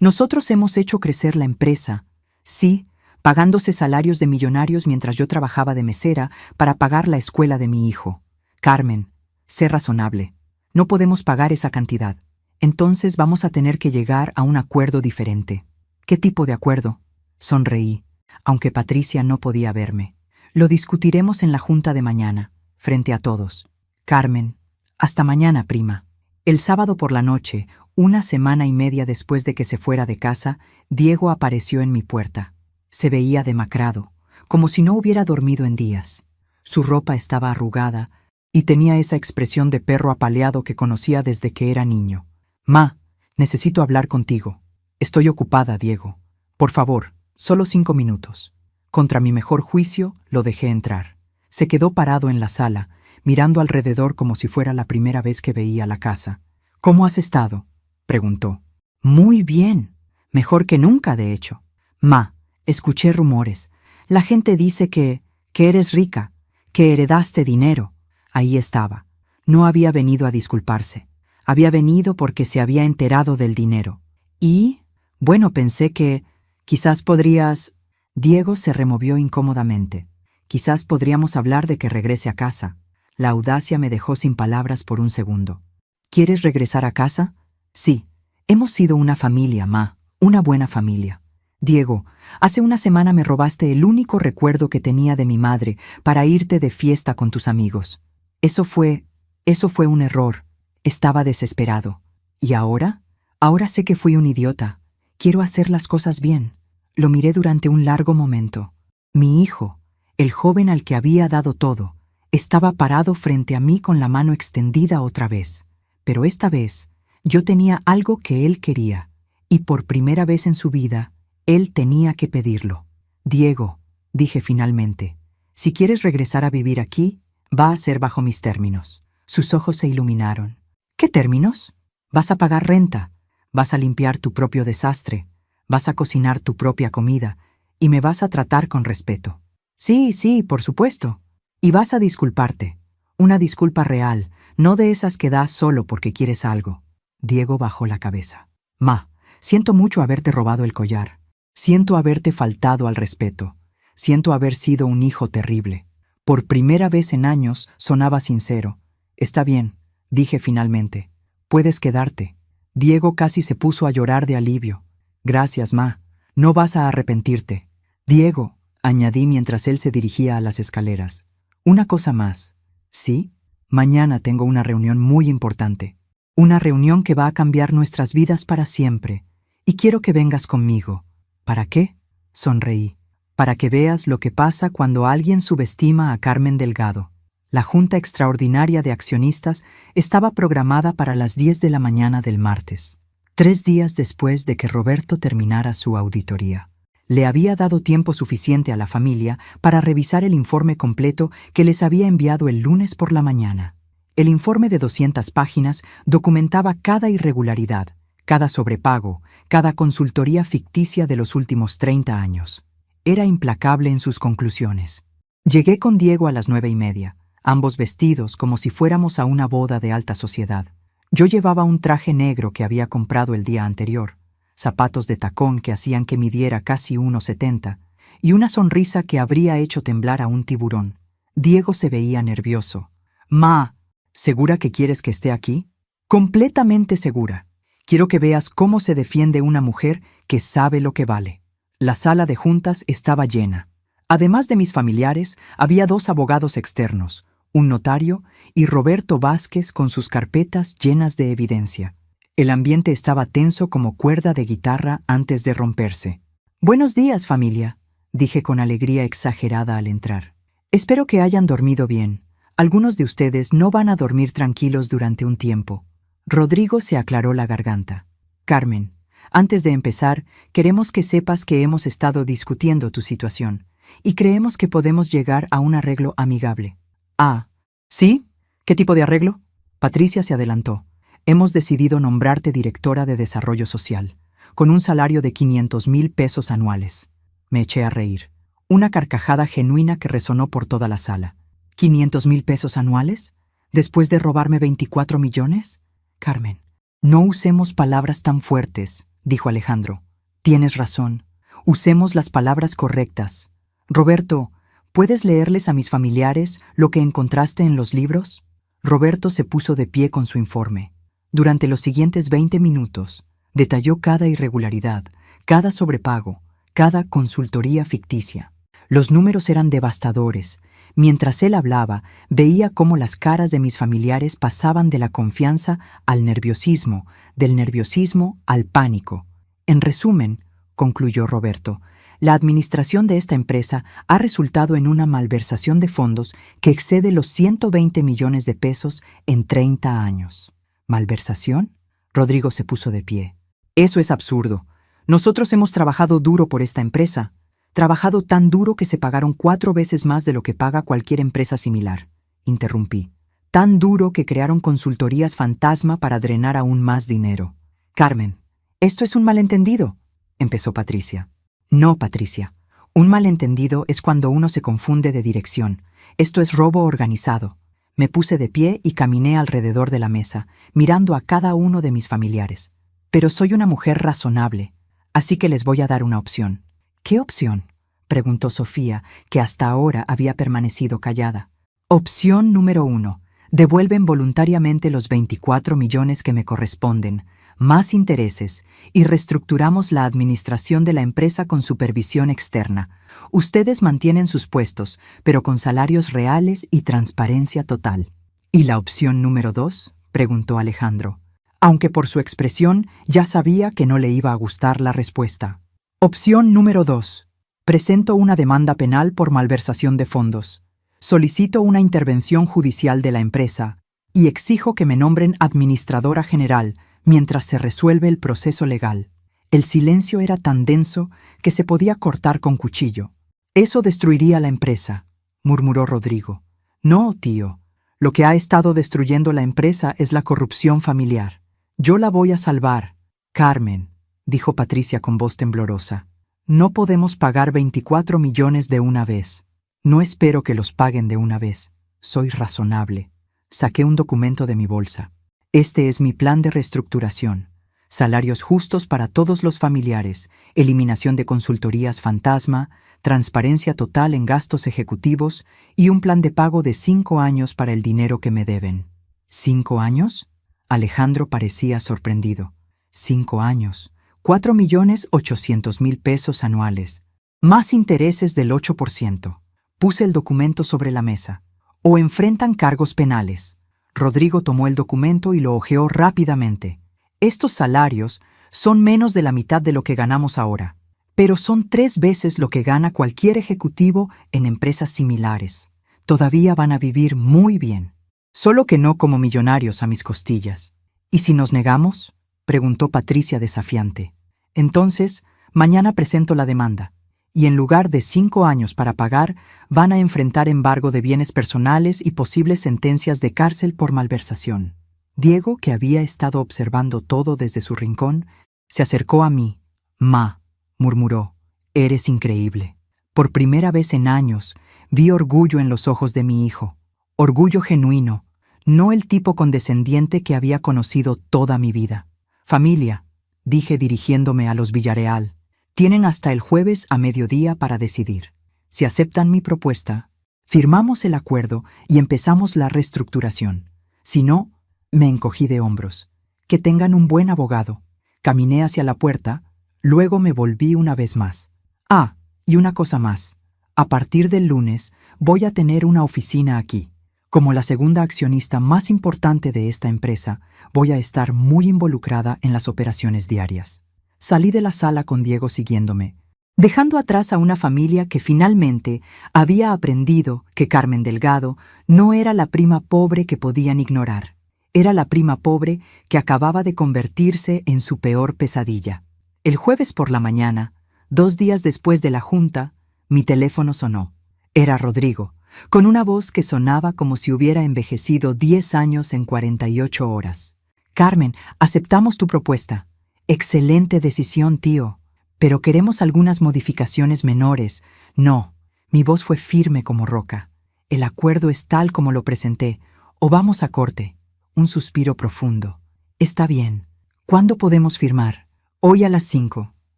Nosotros hemos hecho crecer la empresa. Sí, pagándose salarios de millonarios mientras yo trabajaba de mesera para pagar la escuela de mi hijo. Carmen, sé razonable. No podemos pagar esa cantidad. Entonces vamos a tener que llegar a un acuerdo diferente. ¿Qué tipo de acuerdo? Sonreí, aunque Patricia no podía verme. Lo discutiremos en la junta de mañana, frente a todos. Carmen, hasta mañana, prima. El sábado por la noche, una semana y media después de que se fuera de casa, Diego apareció en mi puerta. Se veía demacrado, como si no hubiera dormido en días. Su ropa estaba arrugada y tenía esa expresión de perro apaleado que conocía desde que era niño. «Ma, necesito hablar contigo. Estoy ocupada, Diego. Por favor, solo 5 minutos». Contra mi mejor juicio, lo dejé entrar. Se quedó parado en la sala, mirando alrededor como si fuera la primera vez que veía la casa. «¿Cómo has estado?», preguntó. «Muy bien. Mejor que nunca, de hecho. Ma, escuché rumores. La gente dice que eres rica, que heredaste dinero». Ahí estaba. No había venido a disculparse. Había venido porque se había enterado del dinero. Y, bueno, pensé que quizás podrías... Diego se removió incómodamente. Quizás podríamos hablar de que regrese a casa. La audacia me dejó sin palabras por un segundo. ¿Quieres regresar a casa? Sí. Hemos sido una familia, Ma. Una buena familia. Diego, hace una semana me robaste el único recuerdo que tenía de mi madre para irte de fiesta con tus amigos. Eso fue un error. Estaba desesperado. ¿Y ahora? Ahora sé que fui un idiota. Quiero hacer las cosas bien. Lo miré durante un largo momento. Mi hijo, el joven al que había dado todo, estaba parado frente a mí con la mano extendida otra vez. Pero esta vez, yo tenía algo que él quería, y por primera vez en su vida, él tenía que pedirlo. Diego, dije finalmente, si quieres regresar a vivir aquí, va a ser bajo mis términos. Sus ojos se iluminaron. ¿Qué términos? Vas a pagar renta, vas a limpiar tu propio desastre, vas a cocinar tu propia comida, y me vas a tratar con respeto. Sí, por supuesto. Y vas a disculparte. Una disculpa real, no de esas que das solo porque quieres algo. Diego bajó la cabeza. Ma, siento mucho haberte robado el collar. Siento haberte faltado al respeto. Siento haber sido un hijo terrible. Por primera vez en años sonaba sincero. Está bien, dije finalmente. Puedes quedarte. Diego casi se puso a llorar de alivio. Gracias, Ma. No vas a arrepentirte. Diego, añadí mientras él se dirigía a las escaleras. Una cosa más. ¿Sí? Mañana tengo una reunión muy importante. Una reunión que va a cambiar nuestras vidas para siempre. Y quiero que vengas conmigo. ¿Para qué? sonreí, para que veas lo que pasa cuando alguien subestima a Carmen Delgado. La Junta Extraordinaria de Accionistas estaba programada para las 10 de la mañana del martes, 3 días después de que Roberto terminara su auditoría. Le había dado tiempo suficiente a la familia para revisar el informe completo que les había enviado el lunes por la mañana. El informe de 200 páginas documentaba cada irregularidad, cada sobrepago, cada consultoría ficticia de los últimos 30 años. Era implacable en sus conclusiones. Llegué con Diego a las 9:30, ambos vestidos como si fuéramos a una boda de alta sociedad. Yo llevaba un traje negro que había comprado el día anterior, zapatos de tacón que hacían que midiera casi 1,70 y una sonrisa que habría hecho temblar a un tiburón. Diego se veía nervioso. «Ma, ¿segura que quieres que esté aquí?» «Completamente segura. Quiero que veas cómo se defiende una mujer que sabe lo que vale». La sala de juntas estaba llena. Además de mis familiares, había 2 abogados externos, un notario y Roberto Vázquez con sus carpetas llenas de evidencia. El ambiente estaba tenso como cuerda de guitarra antes de romperse. «Buenos días, familia», dije con alegría exagerada al entrar. «Espero que hayan dormido bien. Algunos de ustedes no van a dormir tranquilos durante un tiempo». Rodrigo se aclaró la garganta. «Carmen, antes de empezar, queremos que sepas que hemos estado discutiendo tu situación y creemos que podemos llegar a un arreglo amigable». «Ah, ¿sí? ¿Qué tipo de arreglo?» Patricia se adelantó. «Hemos decidido nombrarte directora de Desarrollo Social, con un salario de 500,000 pesos anuales». Me eché a reír. Una carcajada genuina que resonó por toda la sala. ¿500,000 pesos anuales? ¿Después de robarme 24 millones? «Carmen, no usemos palabras tan fuertes», dijo Alejandro. «Tienes razón. Usemos las palabras correctas. Roberto, ¿puedes leerles a mis familiares lo que encontraste en los libros?» Roberto se puso de pie con su informe. Durante los siguientes 20 minutos, detalló cada irregularidad, cada sobrepago, cada consultoría ficticia. Los números eran devastadores. Mientras él hablaba, veía cómo las caras de mis familiares pasaban de la confianza al nerviosismo, del nerviosismo al pánico. «En resumen», concluyó Roberto, «la administración de esta empresa ha resultado en una malversación de fondos que excede los 120 millones de pesos en 30 años». «¿Malversación?» Rodrigo se puso de pie. «Eso es absurdo. Nosotros hemos trabajado duro por esta empresa. Trabajado tan duro que se pagaron 4 veces más de lo que paga cualquier empresa similar», interrumpí. «Tan duro que crearon consultorías fantasma para drenar aún más dinero». «Carmen, esto es un malentendido», empezó Patricia. «No, Patricia. Un malentendido es cuando uno se confunde de dirección. Esto es robo organizado». Me puse de pie y caminé alrededor de la mesa, mirando a cada uno de mis familiares. «Pero soy una mujer razonable, así que les voy a dar una opción». «¿Qué opción?», preguntó Sofía, que hasta ahora había permanecido callada. «Opción número 1. Devuelven voluntariamente los 24 millones que me corresponden, más intereses, y reestructuramos la administración de la empresa con supervisión externa. Ustedes mantienen sus puestos, pero con salarios reales y transparencia total». «¿Y la opción número 2? preguntó Alejandro, aunque por su expresión ya sabía que no le iba a gustar la respuesta. «Opción número 2. Presento una demanda penal por malversación de fondos. Solicito una intervención judicial de la empresa y exijo que me nombren administradora general mientras se resuelve el proceso legal». El silencio era tan denso que se podía cortar con cuchillo. «Eso destruiría la empresa», murmuró Rodrigo. «No, tío. Lo que ha estado destruyendo la empresa es la corrupción familiar. Yo la voy a salvar». «Carmen», dijo Patricia con voz temblorosa, «no podemos pagar 24 millones de una vez. No espero que los paguen de una vez. Soy razonable». Saqué un documento de mi bolsa. «Este es mi plan de reestructuración. Salarios justos para todos los familiares, eliminación de consultorías fantasma, transparencia total en gastos ejecutivos y un plan de pago de 5 años para el dinero que me deben». «¿5 años?» Alejandro parecía sorprendido. «5 años. 4,800,000 pesos anuales. Más intereses del 8%. Puse el documento sobre la mesa. «O enfrentan cargos penales». Rodrigo tomó el documento y lo hojeó rápidamente. «Estos salarios son menos de la mitad de lo que ganamos ahora. pero son 3 veces lo que gana cualquier ejecutivo en empresas similares. Todavía van a vivir muy bien, solo que no como millonarios a mis costillas. ¿Y si nos negamos?, preguntó Patricia desafiante. Entonces, mañana presento la demanda, y en lugar de 5 años para pagar, van a enfrentar embargo de bienes personales y posibles sentencias de cárcel por malversación. Diego, que había estado observando todo desde su rincón, se acercó a mí. «Ma», murmuró, «eres increíble». Por primera vez en años, vi orgullo en los ojos de mi hijo. Orgullo genuino, no el tipo condescendiente que había conocido toda mi vida. «Familia», dije dirigiéndome a los Villarreal, «tienen hasta el jueves a mediodía para decidir. Si aceptan mi propuesta, firmamos el acuerdo y empezamos la reestructuración. Si no, me encogí de hombros. Que tengan un buen abogado». Caminé hacia la puerta, luego me volví una vez más. «Ah, y una cosa más. A partir del lunes voy a tener una oficina aquí. Como la segunda accionista más importante de esta empresa, voy a estar muy involucrada en las operaciones diarias». Salí de la sala con Diego siguiéndome, dejando atrás a una familia que finalmente había aprendido que Carmen Delgado no era la prima pobre que podían ignorar. Era la prima pobre que acababa de convertirse en su peor pesadilla. El jueves por la mañana, 2 días después de la junta, mi teléfono sonó. Era Rodrigo, con una voz que sonaba como si hubiera envejecido 10 años en 48 horas. «Carmen, aceptamos tu propuesta». «Excelente decisión, tío. Pero queremos algunas modificaciones menores». «No». Mi voz fue firme como roca. «El acuerdo es tal como lo presenté. O vamos a corte». Un suspiro profundo. «Está bien. ¿Cuándo podemos firmar?» «Hoy a las 5,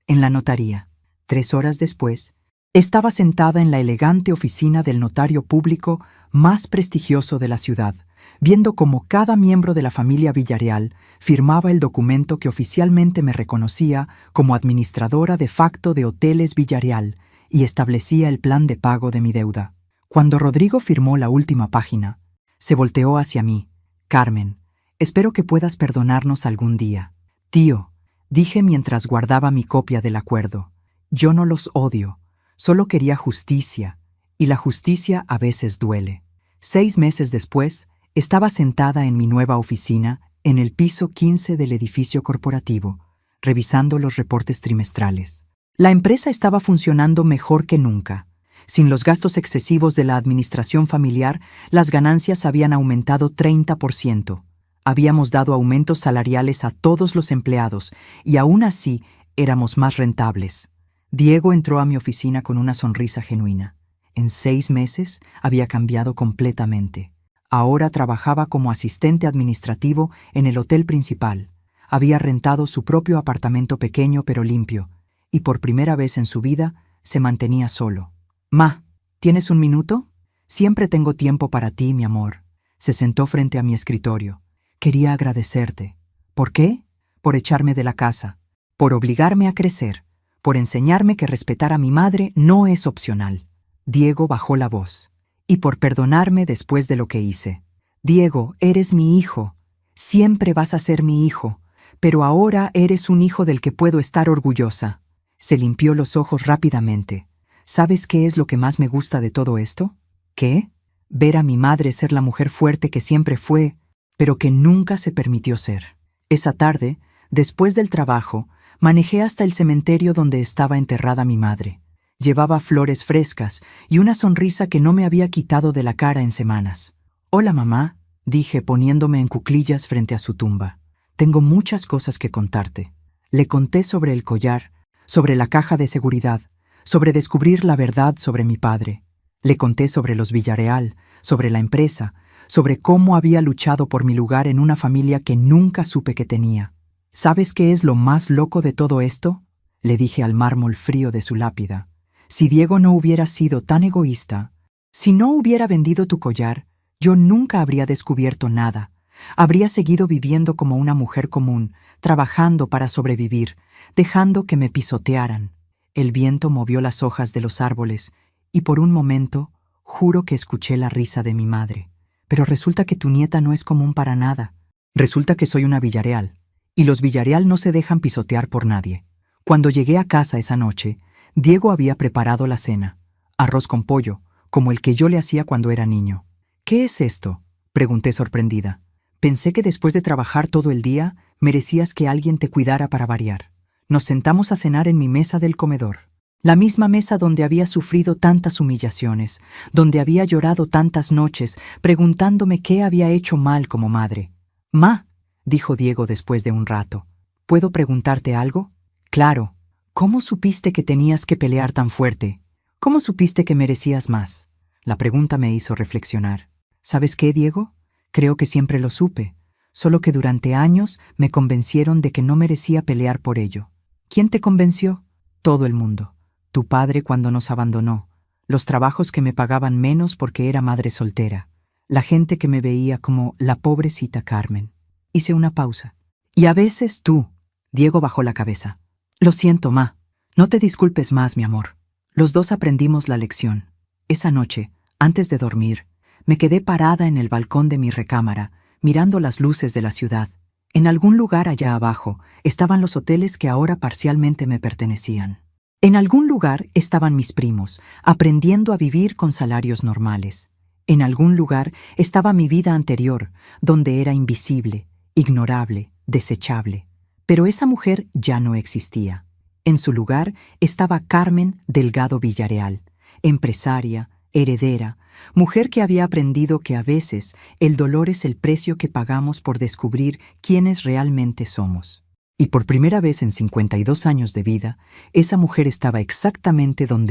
en la notaría». 3 horas después, estaba sentada en la elegante oficina del notario público más prestigioso de la ciudad, viendo cómo cada miembro de la familia Villarreal firmaba el documento que oficialmente me reconocía como administradora de facto de Hoteles Villarreal y establecía el plan de pago de mi deuda. Cuando Rodrigo firmó la última página, se volteó hacia mí. «Carmen, espero que puedas perdonarnos algún día». «Tío», dije mientras guardaba mi copia del acuerdo, «yo no los odio, solo quería justicia, y la justicia a veces duele». 6 meses después, estaba sentada en mi nueva oficina, en el piso 15 del edificio corporativo, revisando los reportes trimestrales. La empresa estaba funcionando mejor que nunca. Sin los gastos excesivos de la administración familiar, las ganancias habían aumentado 30%. Habíamos dado aumentos salariales a todos los empleados y aún así éramos más rentables. Diego entró a mi oficina con una sonrisa genuina. En 6 meses había cambiado completamente. Ahora trabajaba como asistente administrativo en el hotel principal. Había rentado su propio apartamento pequeño pero limpio, y por primera vez en su vida se mantenía solo. «Ma, ¿tienes un minuto?» «Siempre tengo tiempo para ti, mi amor». Se sentó frente a mi escritorio. «Quería agradecerte». «¿Por qué?» «Por echarme de la casa, por obligarme a crecer, por enseñarme que respetar a mi madre no es opcional». Diego bajó la voz. «Y por perdonarme después de lo que hice». «Diego, eres mi hijo. Siempre vas a ser mi hijo, pero ahora eres un hijo del que puedo estar orgullosa». Se limpió los ojos rápidamente. «¿Sabes qué es lo que más me gusta de todo esto?» «¿Qué?» «Ver a mi madre ser la mujer fuerte que siempre fue, pero que nunca se permitió ser». Esa tarde, después del trabajo, manejé hasta el cementerio donde estaba enterrada mi madre. Llevaba flores frescas y una sonrisa que no me había quitado de la cara en semanas. «Hola, mamá», dije poniéndome en cuclillas frente a su tumba. «Tengo muchas cosas que contarte». Le conté sobre el collar, sobre la caja de seguridad, sobre descubrir la verdad sobre mi padre. Le conté sobre los Villarreal, sobre la empresa, sobre cómo había luchado por mi lugar en una familia que nunca supe que tenía. «¿Sabes qué es lo más loco de todo esto?», le dije al mármol frío de su lápida. «Si Diego no hubiera sido tan egoísta, si no hubiera vendido tu collar, yo nunca habría descubierto nada. Habría seguido viviendo como una mujer común, trabajando para sobrevivir, dejando que me pisotearan». El viento movió las hojas de los árboles y por un momento juro que escuché la risa de mi madre. «Pero resulta que tu nieta no es común para nada. Resulta que soy una Villarreal, y los Villarreal no se dejan pisotear por nadie». Cuando llegué a casa esa noche, Diego había preparado la cena, arroz con pollo, como el que yo le hacía cuando era niño. ¿Qué es esto?, pregunté sorprendida. Pensé que después de trabajar todo el día, merecías que alguien te cuidara para variar. Nos sentamos a cenar en mi mesa del comedor. La misma mesa donde había sufrido tantas humillaciones, donde había llorado tantas noches, preguntándome qué había hecho mal como madre. «Ma», dijo Diego después de un rato, «¿puedo preguntarte algo?» «Claro. ¿Cómo supiste que tenías que pelear tan fuerte? ¿Cómo supiste que merecías más?» La pregunta me hizo reflexionar. ¿Sabes qué, Diego? Creo que siempre lo supe, solo que durante años me convencieron de que no merecía pelear por ello. ¿Quién te convenció? Todo el mundo. Tu padre cuando nos abandonó, los trabajos que me pagaban menos porque era madre soltera, la gente que me veía como la pobrecita Carmen. Hice una pausa. Y a veces tú. Diego bajó la cabeza. Lo siento, ma. No te disculpes más, mi amor. Los dos aprendimos la lección. Esa noche, antes de dormir, me quedé parada en el balcón de mi recámara, mirando las luces de la ciudad. En algún lugar allá abajo estaban los hoteles que ahora parcialmente me pertenecían. En algún lugar estaban mis primos, aprendiendo a vivir con salarios normales. En algún lugar estaba mi vida anterior, donde era invisible, ignorable, desechable. Pero esa mujer ya no existía. En su lugar estaba Carmen Delgado Villarreal, empresaria, heredera, mujer que había aprendido que a veces el dolor es el precio que pagamos por descubrir quiénes realmente somos. Y por primera vez en 52 años de vida, esa mujer estaba exactamente donde